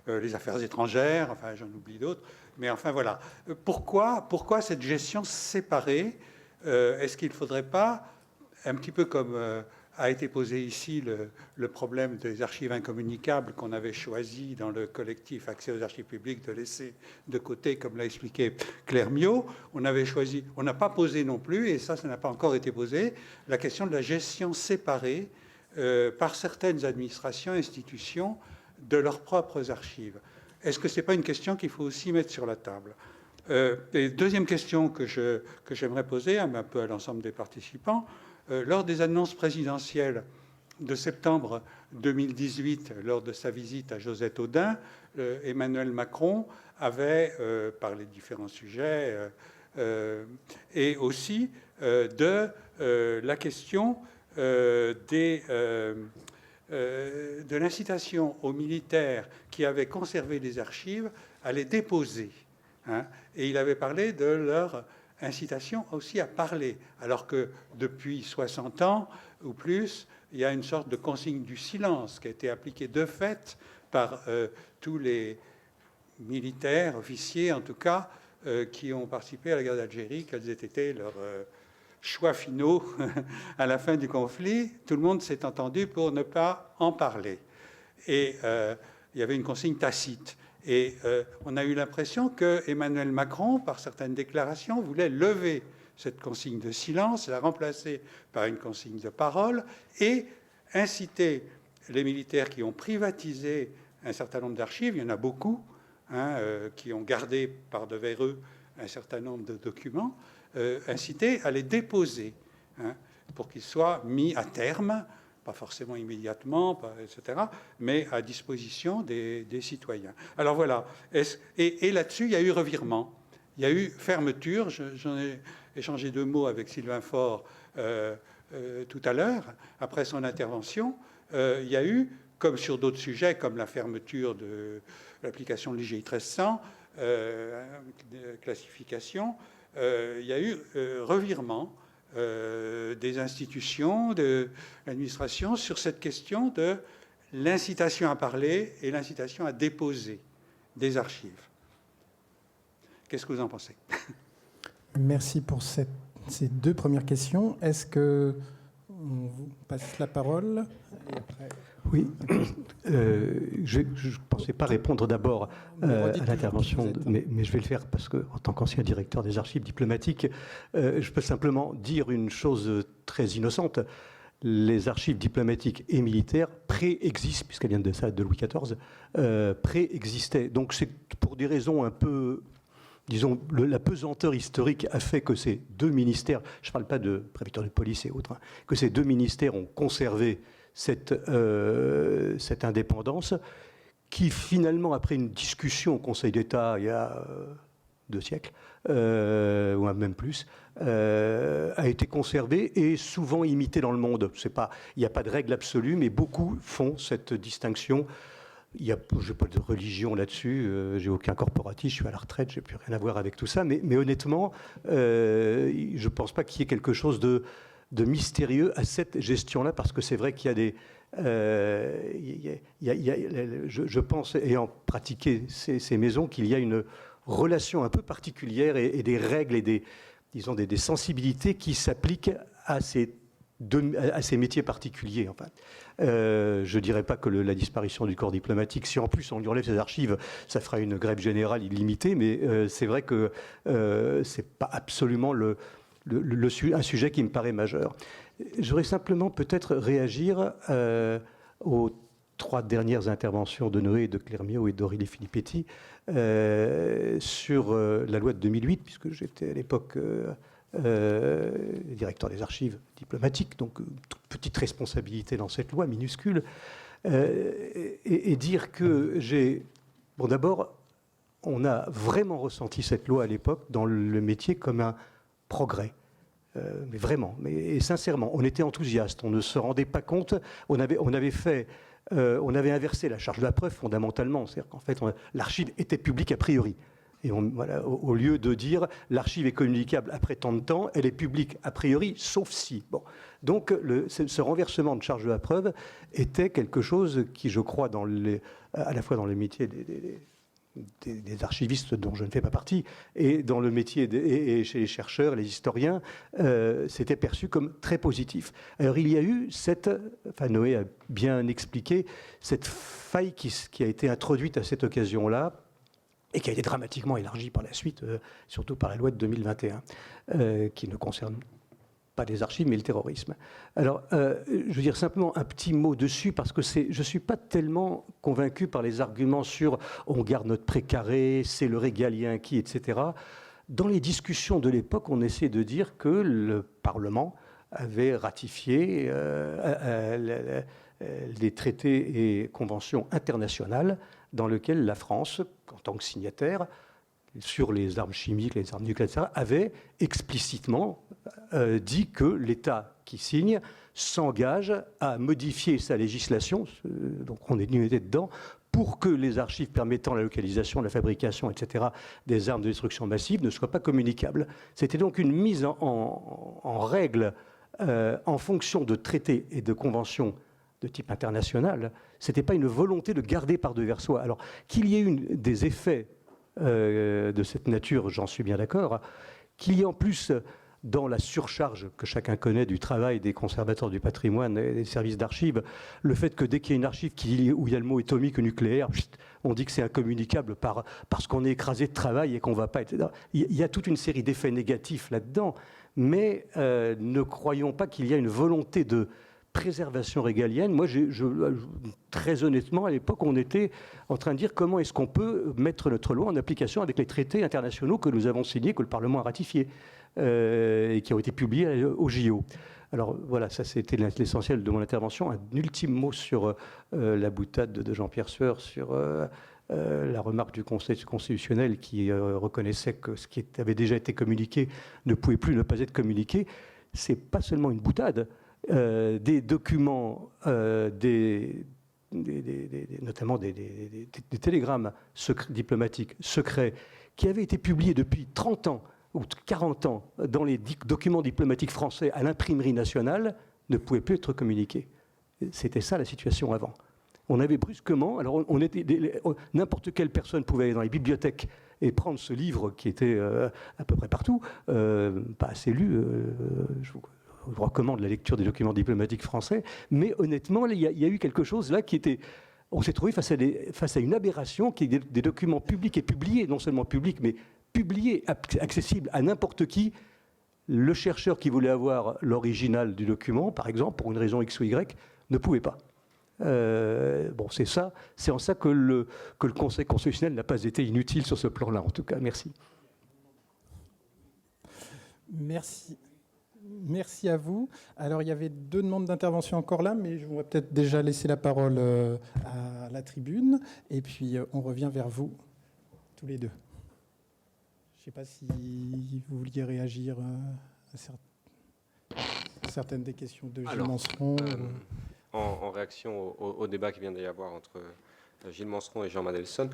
les affaires étrangères, enfin j'en oublie d'autres. Mais enfin voilà. Pourquoi cette gestion séparée? Est-ce qu'il ne faudrait pas, un petit peu comme a été posé ici le problème des archives incommunicables qu'on avait choisi dans le collectif Accès aux archives publiques de laisser de côté, comme l'a expliqué Claire Miot, on n'a pas posé non plus, et ça n'a pas encore été posé, la question de la gestion séparée par certaines administrations, institutions, de leurs propres archives. Est-ce que ce n'est pas une question qu'il faut aussi mettre sur la table? Et deuxième question que j'aimerais poser un peu à l'ensemble des participants, lors des annonces présidentielles de septembre 2018, lors de sa visite à Josette Audin, Emmanuel Macron avait parlé de différents sujets et aussi de la question de l'incitation aux militaires qui avaient conservé les archives à les déposer. Et il avait parlé de leur incitation aussi à parler, alors que depuis 60 ans ou plus, il y a une sorte de consigne du silence qui a été appliquée de fait par tous les militaires, officiers en tout cas, qui ont participé à la guerre d'Algérie, quels étaient leurs choix finaux à la fin du conflit. Tout le monde s'est entendu pour ne pas en parler. Et il y avait une consigne tacite. Et on a eu l'impression que Emmanuel Macron, par certaines déclarations, voulait lever cette consigne de silence, la remplacer par une consigne de parole et inciter les militaires qui ont privatisé un certain nombre d'archives, il y en a beaucoup, qui ont gardé par devers eux un certain nombre de documents, inciter à les déposer, hein, pour qu'ils soient mis à terme, pas forcément immédiatement, etc., mais à disposition des citoyens. Alors voilà, et là-dessus, il y a eu revirement, il y a eu fermeture. J'en ai échangé 2 mots avec Sylvain Faure tout à l'heure, après son intervention. Il y a eu, comme sur d'autres sujets, comme la fermeture de l'application de l'IGI 1300, classification, il y a eu revirement des institutions, de l'administration, sur cette question de l'incitation à parler et l'incitation à déposer des archives. Qu'est-ce que vous en pensez? Merci pour ces 2 premières questions. Est-ce que on vous passe la parole et après... Oui, je ne pensais pas répondre d'abord à l'intervention, mais je vais le faire parce qu'en tant qu'ancien directeur des archives diplomatiques, je peux simplement dire une chose très innocente. Les archives diplomatiques et militaires préexistent, puisqu'elles viennent de ça, de Louis XIV, préexistaient. Donc c'est pour des raisons un peu... Disons, la pesanteur historique a fait que ces 2 ministères, je ne parle pas de préfecture de police et autres, hein, que ces 2 ministères ont conservé cette indépendance qui, finalement, après une discussion au Conseil d'État il y a 2 siècles, ou même plus, a été conservée et souvent imitée dans le monde. Il n'y a pas de règle absolue, mais beaucoup font cette distinction. Je n'ai pas de religion là-dessus, j'ai aucun corporatisme, je suis à la retraite, je n'ai plus rien à voir avec tout ça, mais honnêtement, je ne pense pas qu'il y ait quelque chose de mystérieux à cette gestion-là, parce que c'est vrai qu'il y a des... je pense, ayant pratiqué ces maisons, qu'il y a une relation un peu particulière et des règles et des sensibilités qui s'appliquent à ces métiers particuliers. Enfin, je ne dirais pas que la disparition du corps diplomatique, si en plus on lui enlève ses archives, ça fera une grève générale illimitée, mais c'est vrai que ce n'est pas absolument un sujet qui me paraît majeur. J'aurais simplement peut-être réagir aux 3 dernières interventions de Noé, de Claire Miot et d'Aurélie Filippetti sur la loi de 2008, puisque j'étais à l'époque directeur des archives diplomatiques, donc toute petite responsabilité dans cette loi minuscule, et dire que Bon, d'abord, on a vraiment ressenti cette loi à l'époque dans le métier comme un progrès. Mais vraiment, et sincèrement, on était enthousiaste, on ne se rendait pas compte, on avait inversé la charge de la preuve fondamentalement, c'est-à-dire qu'en fait, l'archive était publique a priori. Et voilà, au lieu de dire l'archive est communicable après tant de temps, elle est publique a priori, sauf si. Bon. Donc ce renversement de charge de la preuve était quelque chose qui, je crois, à la fois dans le métier des archivistes dont je ne fais pas partie, et dans le métier et chez les chercheurs, les historiens, c'était perçu comme très positif. Alors il y a eu Noé a bien expliqué, cette faille qui a été introduite à cette occasion-là, et qui a été dramatiquement élargie par la suite, surtout par la loi de 2021, qui ne concerne pas les archives, mais le terrorisme. Alors, je veux dire simplement un petit mot dessus, parce que je ne suis pas tellement convaincu par les arguments sur « on garde notre précaré, c'est le régalien qui, etc. » Dans les discussions de l'époque, on essaie de dire que le Parlement avait ratifié les traités et conventions internationales dans lesquels la France, en tant que signataire, sur les armes chimiques, les armes nucléaires, etc., avait explicitement dit que l'État qui signe s'engage à modifier sa législation, donc on est dedans, pour que les archives permettant la localisation, la fabrication, etc., des armes de destruction massive ne soient pas communicables. C'était donc une mise en règle en fonction de traités et de conventions de type international. Ce n'était pas une volonté de garder par-devers soi. Alors, qu'il y ait eu des effets de cette nature, j'en suis bien d'accord, qu'il y ait en plus, dans la surcharge que chacun connaît du travail des conservateurs du patrimoine et des services d'archives, le fait que dès qu'il y a une archive où il y a le mot atomique ou nucléaire, on dit que c'est incommunicable parce qu'on est écrasé de travail et qu'on ne va pas, etc. Il y a toute une série d'effets négatifs là-dedans, mais ne croyons pas qu'il y a une volonté de préservation régalienne. Moi, très honnêtement, à l'époque, on était en train de dire comment est-ce qu'on peut mettre notre loi en application avec les traités internationaux que nous avons signés, que le Parlement a ratifiés et qui ont été publiés au JO. Alors voilà, ça c'était l'essentiel de mon intervention. Un ultime mot sur la boutade de Jean-Pierre Sueur, sur la remarque du Conseil constitutionnel qui reconnaissait que ce qui avait déjà été communiqué ne pouvait plus ne pas être communiqué. C'est pas seulement une boutade. Des documents, notamment des télégrammes diplomatiques secrets qui avaient été publiés depuis 30 ans ou 40 ans dans les documents diplomatiques français à l'imprimerie nationale ne pouvaient plus être communiqués. C'était ça la situation avant. On avait brusquement, alors n'importe quelle personne pouvait aller dans les bibliothèques et prendre ce livre qui était à peu près partout, pas assez lu, je vous recommande la lecture des documents diplomatiques français, mais honnêtement, il y a eu quelque chose là qui était... On s'est trouvé face à une aberration qui est des documents publics et publiés, non seulement publics, mais publiés, accessibles à n'importe qui. Le chercheur qui voulait avoir l'original du document, par exemple, pour une raison X ou Y, ne pouvait pas. Bon, c'est en ça que le Conseil constitutionnel n'a pas été inutile sur ce plan-là, en tout cas. Merci. Merci à vous. Alors, il y avait 2 demandes d'intervention encore là, mais je vais peut-être déjà laisser la parole à la tribune. Et puis, on revient vers vous, tous les deux. Je ne sais pas si vous vouliez réagir à certaines des questions de Gilles Manceron. En réaction au débat qui vient d'y avoir entre Gilles Manceron et Jean Mandelson,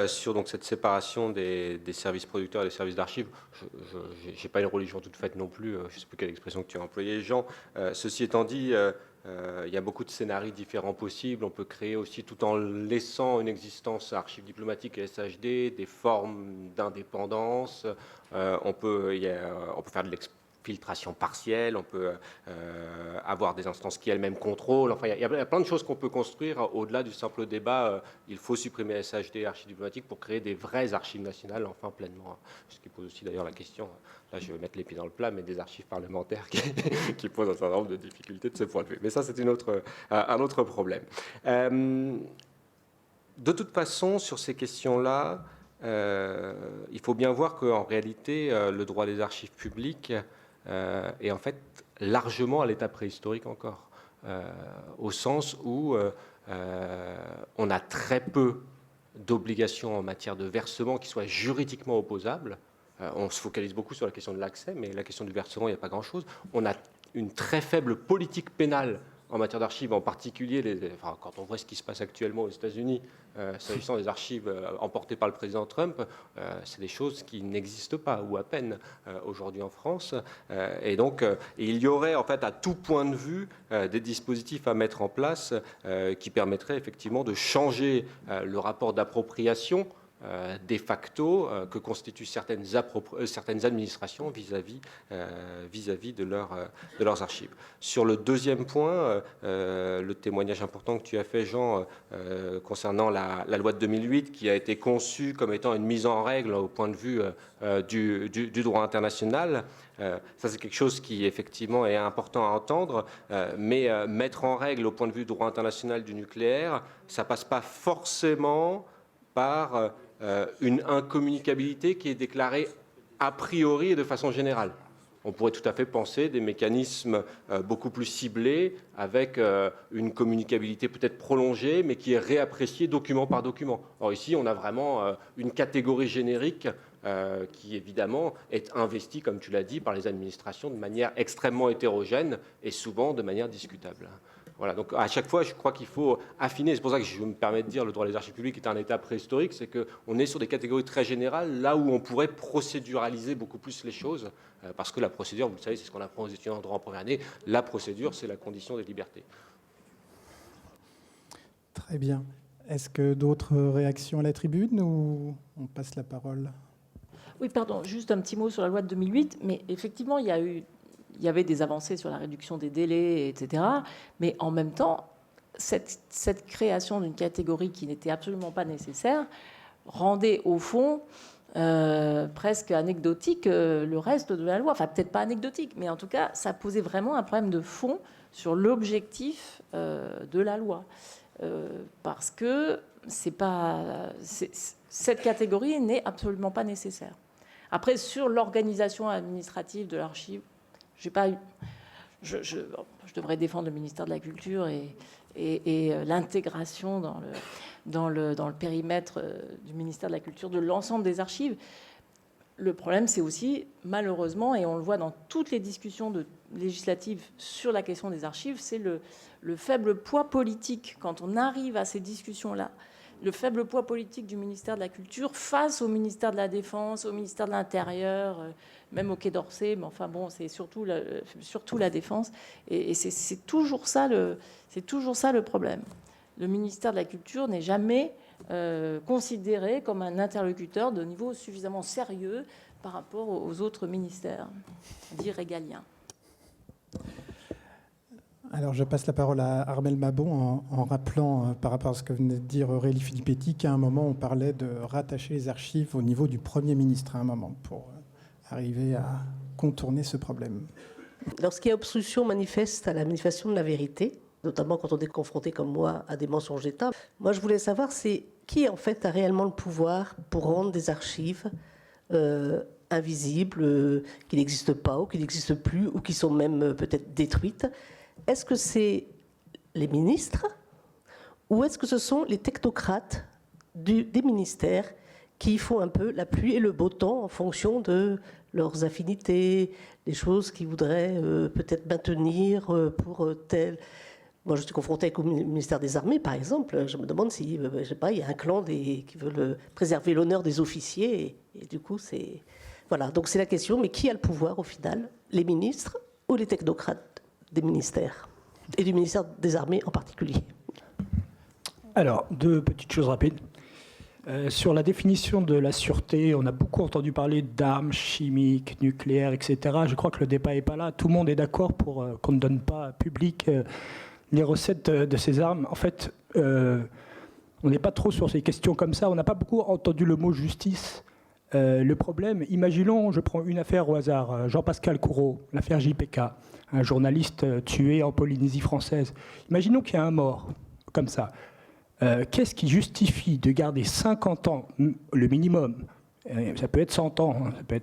sur donc, cette séparation des services producteurs et des services d'archives, je n'ai pas une religion toute faite non plus, je ne sais plus quelle expression que tu as employée, Jean. Ceci étant dit, il y a beaucoup de scénarios différents possibles. On peut créer aussi, tout en laissant une existence archives diplomatiques et SHD, des formes d'indépendance. On peut faire de l'exfiltration partielle, on peut avoir des instances qui elles-mêmes contrôlent. Enfin, il y a plein de choses qu'on peut construire au-delà du simple débat. Il faut supprimer SHD et archives diplomatiques pour créer des vraies archives nationales, enfin pleinement. Ce qui pose aussi d'ailleurs la question, là je vais mettre les pieds dans le plat, mais des archives parlementaires qui posent un certain nombre de difficultés de ce point de vue. Mais ça, c'est un autre problème. De toute façon, sur ces questions-là, il faut bien voir qu'en réalité, le droit des archives publiques est en fait largement à l'état préhistorique encore, au sens où on a très peu d'obligations en matière de versement qui soient juridiquement opposables. On se focalise beaucoup sur la question de l'accès, mais la question du versement, il n'y a pas grand-chose. On a une très faible politique pénale en matière d'archives, en particulier quand on voit ce qui se passe actuellement aux États-Unis, s'agissant des archives emportées par le président Trump, c'est des choses qui n'existent pas, ou à peine, aujourd'hui en France. Et donc, il y aurait en fait à tout point de vue des dispositifs à mettre en place qui permettraient effectivement de changer le rapport d'appropriation de facto que constituent certaines administrations vis-à-vis de leurs archives. Sur le deuxième point, le témoignage important que tu as fait, Jean, concernant la loi de 2008, qui a été conçue comme étant une mise en règle au point de vue du droit international, ça c'est quelque chose qui effectivement est important à entendre, mais mettre en règle au point de vue du droit international du nucléaire, ça passe pas forcément par une incommunicabilité qui est déclarée a priori et de façon générale. On pourrait tout à fait penser des mécanismes beaucoup plus ciblés, avec une communicabilité peut-être prolongée, mais qui est réappréciée document par document. Or ici, on a vraiment une catégorie générique qui, évidemment, est investie, comme tu l'as dit, par les administrations de manière extrêmement hétérogène et souvent de manière discutable. Voilà, donc à chaque fois, je crois qu'il faut affiner. C'est pour ça que je me permets de dire que le droit des archives publiques est un état préhistorique, c'est qu'on est sur des catégories très générales, là où on pourrait procéduraliser beaucoup plus les choses, parce que la procédure, vous le savez, c'est ce qu'on apprend aux étudiants en droit en première année, la procédure, c'est la condition des libertés. Très bien. Est-ce que d'autres réactions à la tribune ou on passe la parole ? Oui, pardon, juste un petit mot sur la loi de 2008, mais effectivement, il y avait des avancées sur la réduction des délais, etc. Mais en même temps, cette création d'une catégorie qui n'était absolument pas nécessaire rendait, au fond, presque anecdotique le reste de la loi. Enfin, peut-être pas anecdotique, mais en tout cas, ça posait vraiment un problème de fond sur l'objectif de la loi. Parce que cette catégorie n'est absolument pas nécessaire. Après, sur l'organisation administrative de l'archive, je devrais défendre le ministère de la Culture et l'intégration dans le périmètre du ministère de la Culture de l'ensemble des archives. Le problème, c'est aussi, malheureusement, et on le voit dans toutes les discussions législatives sur la question des archives, c'est le faible poids politique. Quand on arrive à ces discussions-là, le faible poids politique du ministère de la Culture face au ministère de la Défense, au ministère de l'Intérieur, même au Quai d'Orsay, mais enfin bon, c'est surtout la Défense. Et c'est toujours ça le problème. Le ministère de la Culture n'est jamais considéré comme un interlocuteur de niveau suffisamment sérieux par rapport aux autres ministères, dits régaliens. Alors, je passe la parole à Armelle Mabon en rappelant, par rapport à ce que venait de dire Aurélie Filippetti, qu'à un moment, on parlait de rattacher les archives au niveau du Premier ministre, à un moment, pour arriver à contourner ce problème. Lorsqu'il y a obstruction manifeste à la manifestation de la vérité, notamment quand on est confronté, comme moi, à des mensonges d'État, moi, je voulais savoir, c'est qui, en fait, a réellement le pouvoir pour rendre des archives invisibles, qui n'existent pas, ou qui n'existent plus, ou qui sont même peut-être détruites. Est-ce que c'est les ministres ou est-ce que ce sont les technocrates des ministères qui font un peu la pluie et le beau temps en fonction de leurs affinités, les choses qu'ils voudraient peut-être maintenir pour tel... Moi, je suis confrontée avec le ministère des Armées, par exemple. Je me demande si, je sais pas, il y a un clan qui veut préserver l'honneur des officiers. Et du coup, c'est... Voilà, donc c'est la question. Mais qui a le pouvoir, au final? Les ministres ou les technocrates des ministères, et du ministère des Armées en particulier? Alors, deux petites choses rapides. Sur la définition de la sûreté, on a beaucoup entendu parler d'armes chimiques, nucléaires, etc. Je crois que le débat n'est pas là. Tout le monde est d'accord pour qu'on ne donne pas public les recettes de ces armes. En fait, on n'est pas trop sur ces questions comme ça. On n'a pas beaucoup entendu le mot justice. Le problème, imaginons, je prends une affaire au hasard, Jean-Pascal Couraud, l'affaire JPK, un journaliste tué en Polynésie française. Imaginons qu'il y a un mort, comme ça. Qu'est-ce qui justifie de garder 50 ans, le minimum, ça peut être 100 ans, hein,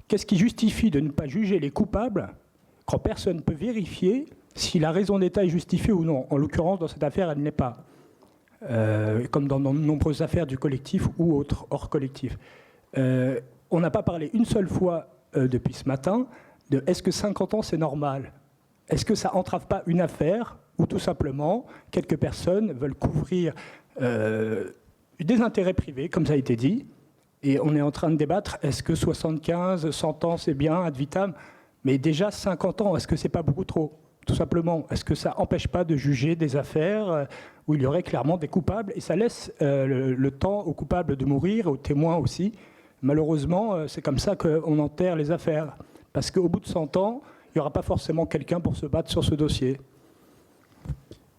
qu'est-ce qui justifie de ne pas juger les coupables quand personne ne peut vérifier si la raison d'État est justifiée ou non? En l'occurrence, dans cette affaire, elle n'est pas. Comme dans de nombreuses affaires du collectif ou autres hors collectif. On n'a pas parlé une seule fois depuis ce matin de est-ce que 50 ans c'est normal? Est-ce que ça entrave pas une affaire ou tout simplement quelques personnes veulent couvrir des intérêts privés, comme ça a été dit, et on est en train de débattre, est-ce que 75, 100 ans c'est bien, ad vitam, mais déjà 50 ans, est-ce que c'est pas beaucoup trop? Tout simplement, est-ce que ça n'empêche pas de juger des affaires où il y aurait clairement des coupables et ça laisse le temps aux coupables de mourir, aux témoins aussi. Malheureusement, c'est comme ça qu'on enterre les affaires. Parce qu'au bout de 100 ans, il n'y aura pas forcément quelqu'un pour se battre sur ce dossier.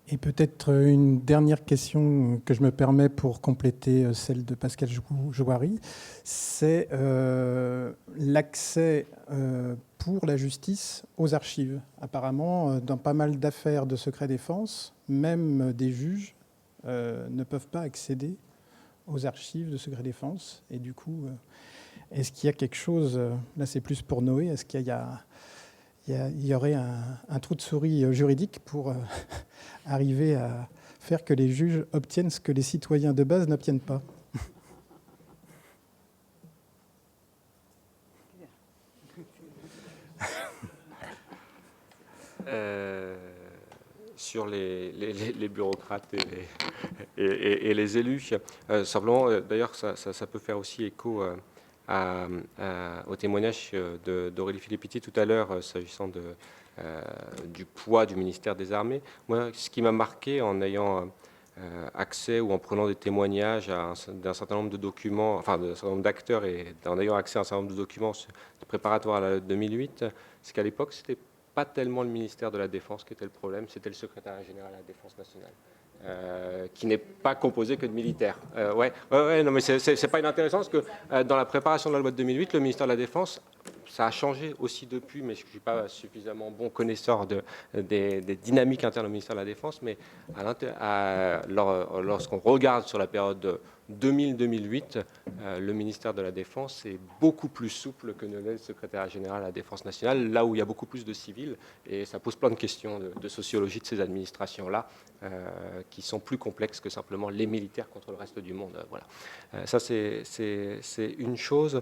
Et peut-être une dernière question que je me permets pour compléter celle de Pascal Jouary, c'est l'accès pour la justice aux archives. Apparemment, dans pas mal d'affaires de secret défense, même des juges ne peuvent pas accéder aux archives de secret défense. Et du coup, est-ce qu'il y a quelque chose, là c'est plus pour Noé, est-ce qu'il y aurait un trou de souris juridique pour arriver à faire que les juges obtiennent ce que les citoyens de base n'obtiennent pas? Sur les bureaucrates et les élus, simplement, d'ailleurs, ça peut faire aussi écho au témoignage d'Aurélie Filippetti tout à l'heure, s'agissant du poids du ministère des Armées. Moi, ce qui m'a marqué en ayant accès ou en prenant des témoignages d'un certain nombre de documents, enfin d'un certain nombre d'acteurs et en ayant accès à un certain nombre de documents préparatoires à la 2008, c'est qu'à l'époque, c'était pas tellement le ministère de la Défense qui était le problème, c'était le secrétariat général de la Défense nationale, qui n'est pas composé que de militaires. Non, mais c'est pas inintéressant parce que dans la préparation de la loi de 2008, le ministère de la Défense, ça a changé aussi depuis, mais je ne suis pas suffisamment bon connaisseur des dynamiques internes au ministère de la Défense, mais lorsqu'on regarde sur la période 2000-2008, le ministère de la Défense est beaucoup plus souple que ne l'est le secrétaire général à la Défense nationale, là où il y a beaucoup plus de civils, et ça pose plein de questions de sociologie de ces administrations-là, qui sont plus complexes que simplement les militaires contre le reste du monde. Voilà. Ça, c'est une chose.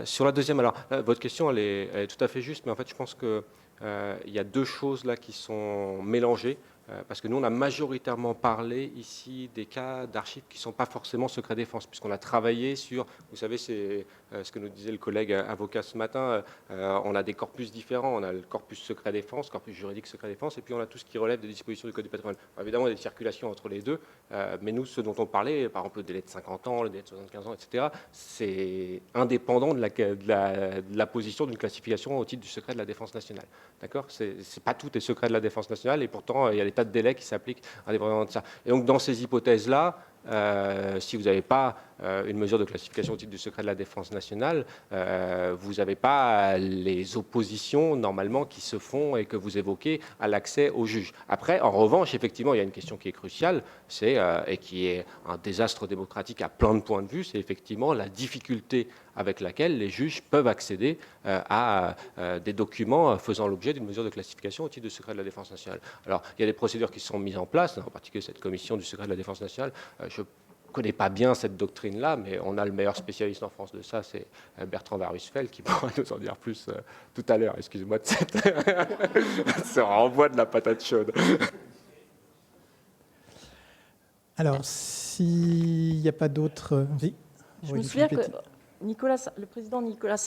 Sur la deuxième, alors, votre question, elle est tout à fait juste, mais en fait, je pense qu'il y a deux choses là qui sont mélangées. Parce que nous, on a majoritairement parlé ici des cas d'archives qui ne sont pas forcément secret défense, puisqu'on a travaillé sur, vous savez, c'est ce que nous disait le collègue avocat ce matin, on a des corpus différents, on a le corpus secret défense, corpus juridique secret défense, et puis on a tout ce qui relève des dispositions du Code du patrimoine. Alors, évidemment, il y a des circulations entre les deux, mais nous, ce dont on parlait, par exemple le délai de 50 ans, le délai de 75 ans, etc., c'est indépendant de la position d'une classification au titre du secret de la défense nationale. D'accord ? C'est pas tout est secret de la défense nationale, et pourtant, il y a des tas de délais qui s'appliquent indépendamment de ça. Et donc, dans ces hypothèses-là, si vous n'avez pas une mesure de classification au titre du secret de la défense nationale, vous n'avez pas les oppositions normalement qui se font et que vous évoquez à l'accès au juge. Après, en revanche, effectivement, il y a une question qui est cruciale, et qui est un désastre démocratique à plein de points de vue, c'est effectivement la difficulté avec laquelle les juges peuvent accéder à des documents faisant l'objet d'une mesure de classification au titre du secret de la défense nationale. Alors, il y a des procédures qui sont mises en place, en particulier cette commission du secret de la défense nationale. Je ne connais pas bien cette doctrine-là, mais on a le meilleur spécialiste en France de ça, c'est Bertrand Warusfeld, qui pourra nous en dire plus tout à l'heure. Excusez-moi de ce renvoi de la patate chaude. Alors, s'il n'y a pas d'autres... Oui. Je me souviens que le président Nicolas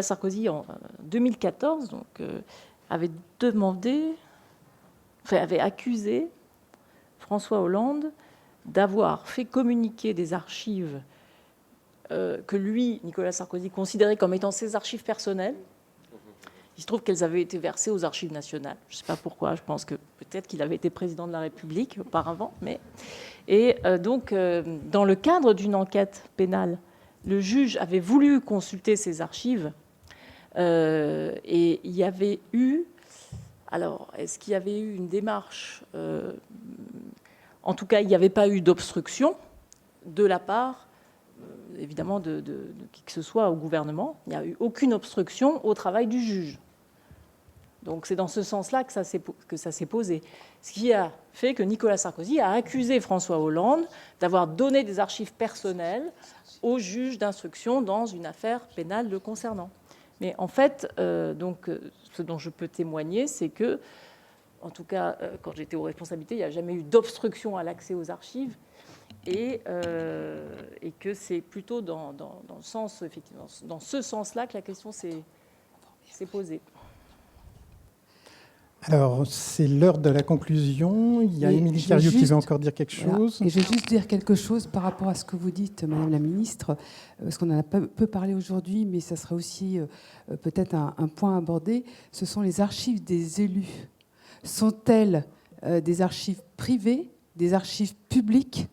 Sarkozy, en 2014, avait accusé François Hollande d'avoir fait communiquer des archives que lui, Nicolas Sarkozy, considérait comme étant ses archives personnelles. Il se trouve qu'elles avaient été versées aux archives nationales. Je ne sais pas pourquoi, je pense que peut-être qu'il avait été président de la République auparavant. Donc, dans le cadre d'une enquête pénale, le juge avait voulu consulter ces archives et il y avait eu... Alors, est-ce qu'il y avait eu une démarche en tout cas, il n'y avait pas eu d'obstruction de la part, évidemment, de qui que ce soit au gouvernement. Il n'y a eu aucune obstruction au travail du juge. Donc c'est dans ce sens-là que ça s'est posé. Ce qui a fait que Nicolas Sarkozy a accusé François Hollande d'avoir donné des archives personnelles au juge d'instruction dans une affaire pénale le concernant. Mais en fait, ce dont je peux témoigner, c'est que, en tout cas, quand j'étais aux responsabilités, il n'y a jamais eu d'obstruction à l'accès aux archives et que c'est plutôt dans le sens, effectivement, dans ce sens-là que la question s'est posée. Alors, c'est l'heure de la conclusion. Il y a Émilie Cariou qui veut encore dire quelque chose. Et je vais juste dire quelque chose par rapport à ce que vous dites, Madame la Ministre, parce qu'on en a peu parlé aujourd'hui, mais ça sera aussi peut-être un point abordé. Ce sont les archives des élus. Sont-elles des archives privées, des archives publiques ?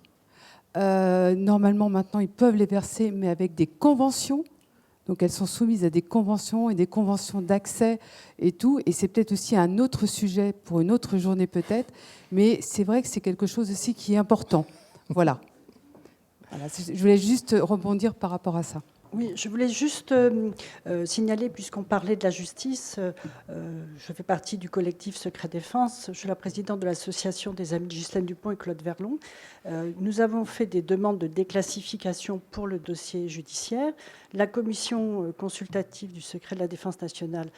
Normalement, maintenant, ils peuvent les verser, mais avec des conventions. Donc, elles sont soumises à des conventions et des conventions d'accès et tout. Et c'est peut-être aussi un autre sujet pour une autre journée peut-être. Mais c'est vrai que c'est quelque chose aussi qui est important. Voilà. Je voulais juste rebondir par rapport à ça. Oui, je voulais juste signaler, puisqu'on parlait de la justice, je fais partie du collectif Secret Défense, je suis la présidente de l'association des amis de Ghislaine Dupont et Claude Verlon. Nous avons fait des demandes de déclassification pour le dossier judiciaire. La commission consultative du secret de la défense nationale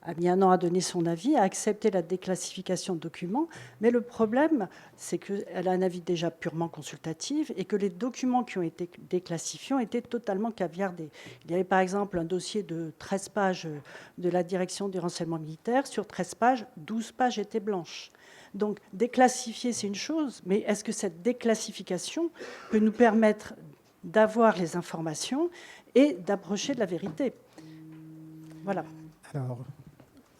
a mis 1 an à donner son avis, a accepté la déclassification de documents. Mais le problème, c'est qu'elle a un avis déjà purement consultatif et que les documents qui ont été déclassifiés ont été totalement caviardés. Il y avait par exemple un dossier de 13 pages de la direction du renseignement militaire. Sur 13 pages, 12 pages étaient blanches. Donc déclassifier, c'est une chose, mais est-ce que cette déclassification peut nous permettre d'avoir les informations et d'approcher de la vérité ? Voilà. Alors,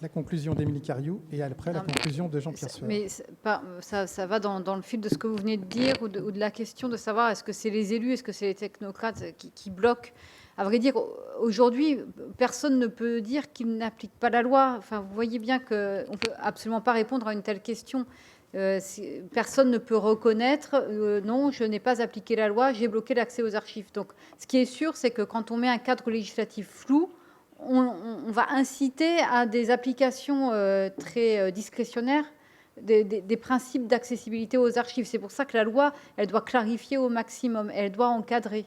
la conclusion d'Émilie Cariou et après la Non, mais- conclusion de Jean-Pierre Sueur. Mais ça va dans le fil de ce que vous venez de dire ou de la question de savoir est-ce que c'est les élus, est-ce que c'est les technocrates qui bloquent. À vrai dire, aujourd'hui, personne ne peut dire qu'il n'applique pas la loi. Enfin, vous voyez bien qu'on ne peut absolument pas répondre à une telle question. Personne ne peut reconnaître non, je n'ai pas appliqué la loi, j'ai bloqué l'accès aux archives. Donc, ce qui est sûr, c'est que quand on met un cadre législatif flou, on va inciter à des applications très discrétionnaires des principes d'accessibilité aux archives. C'est pour ça que la loi, elle doit clarifier au maximum, elle doit encadrer.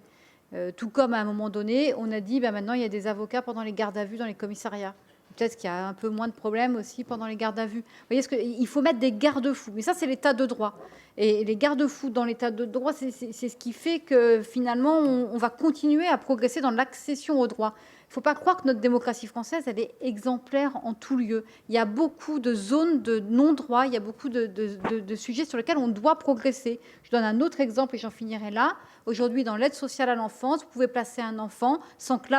Tout comme à un moment donné, on a dit maintenant il y a des avocats pendant les gardes à vue dans les commissariats. Peut-être qu'il y a un peu moins de problèmes aussi pendant les gardes à vue. Vous voyez, il faut mettre des garde-fous. Mais ça, c'est l'état de droit. Et les garde-fous dans l'état de droit, c'est ce qui fait que finalement, on va continuer à progresser dans l'accession au droit. Il ne faut pas croire que notre démocratie française, elle est exemplaire en tout lieu. Il y a beaucoup de zones de non-droit, il y a beaucoup de sujets sur lesquels on doit progresser. Je donne un autre exemple et j'en finirai là. Aujourd'hui, dans l'aide sociale à l'enfance, vous pouvez placer un enfant sans que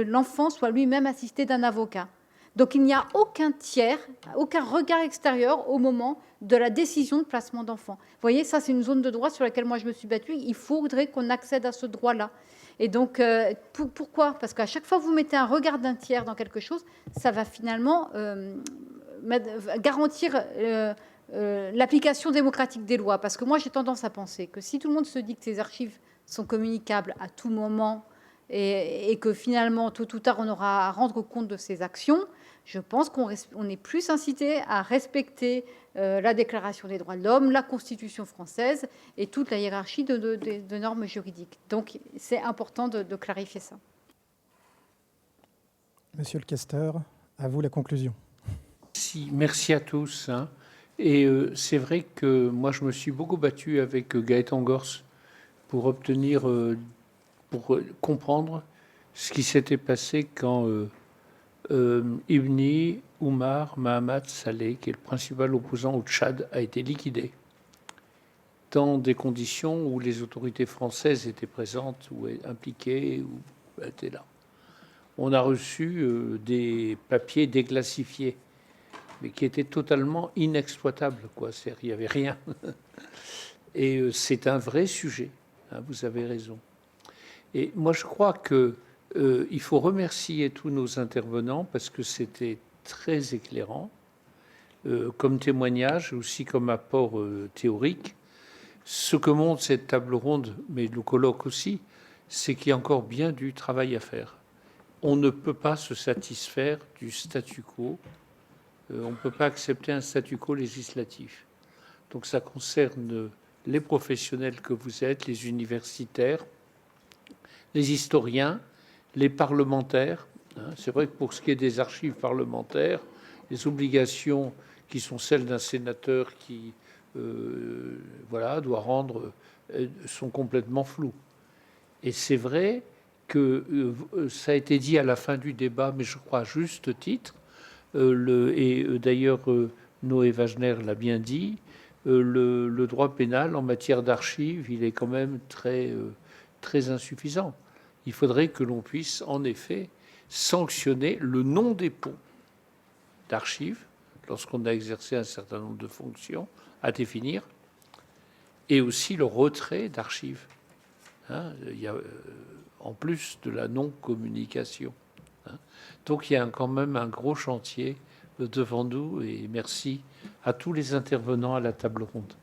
l'enfant soit lui-même assisté d'un avocat. Donc il n'y a aucun tiers, aucun regard extérieur au moment de la décision de placement d'enfant. Vous voyez, ça c'est une zone de droit sur laquelle moi je me suis battue. Il faudrait qu'on accède à ce droit-là. Et donc, pourquoi ? Parce qu'à chaque fois que vous mettez un regard d'un tiers dans quelque chose, ça va finalement garantir l'application démocratique des lois. Parce que moi, j'ai tendance à penser que si tout le monde se dit que ces archives sont communicables à tout moment et que finalement, tôt ou tard, on aura à rendre compte de ces actions, je pense qu'on est plus incité à respecter la Déclaration des droits de l'homme, la Constitution française et toute la hiérarchie de normes juridiques. Donc, c'est important de clarifier ça. Monsieur le questeur, à vous la conclusion. Merci à tous. Et c'est vrai que moi, je me suis beaucoup battu avec Gaëtan Gors pour obtenir, pour comprendre ce qui s'était passé quand Ibni Oumar Mahamat Saleh, qui est le principal opposant au Tchad, a été liquidé dans des conditions où les autorités françaises étaient présentes ou impliquées ou étaient là. On a reçu des papiers déclassifiés, mais qui étaient totalement inexploitables, quoi. Il n'y avait rien. Et c'est un vrai sujet, vous avez raison. Et moi, je crois que il faut remercier tous nos intervenants parce que c'était très éclairant comme témoignage, aussi comme apport théorique. Ce que montre cette table ronde, mais le colloque aussi, c'est qu'il y a encore bien du travail à faire. On ne peut pas se satisfaire du statu quo. On ne peut pas accepter un statu quo législatif. Donc ça concerne les professionnels que vous êtes, les universitaires, les historiens, les parlementaires. C'est vrai que pour ce qui est des archives parlementaires, les obligations qui sont celles d'un sénateur qui doit rendre sont complètement floues. Et c'est vrai que ça a été dit à la fin du débat, mais je crois à juste titre, d'ailleurs Noé Wagner l'a bien dit, le droit pénal en matière d'archives, il est quand même très insuffisant. Il faudrait que l'on puisse, en effet, sanctionner le non-dépôt d'archives lorsqu'on a exercé un certain nombre de fonctions à définir, et aussi le retrait d'archives. Il y a, en plus de la non-communication. Donc il y a quand même un gros chantier devant nous, et merci à tous les intervenants à la table ronde.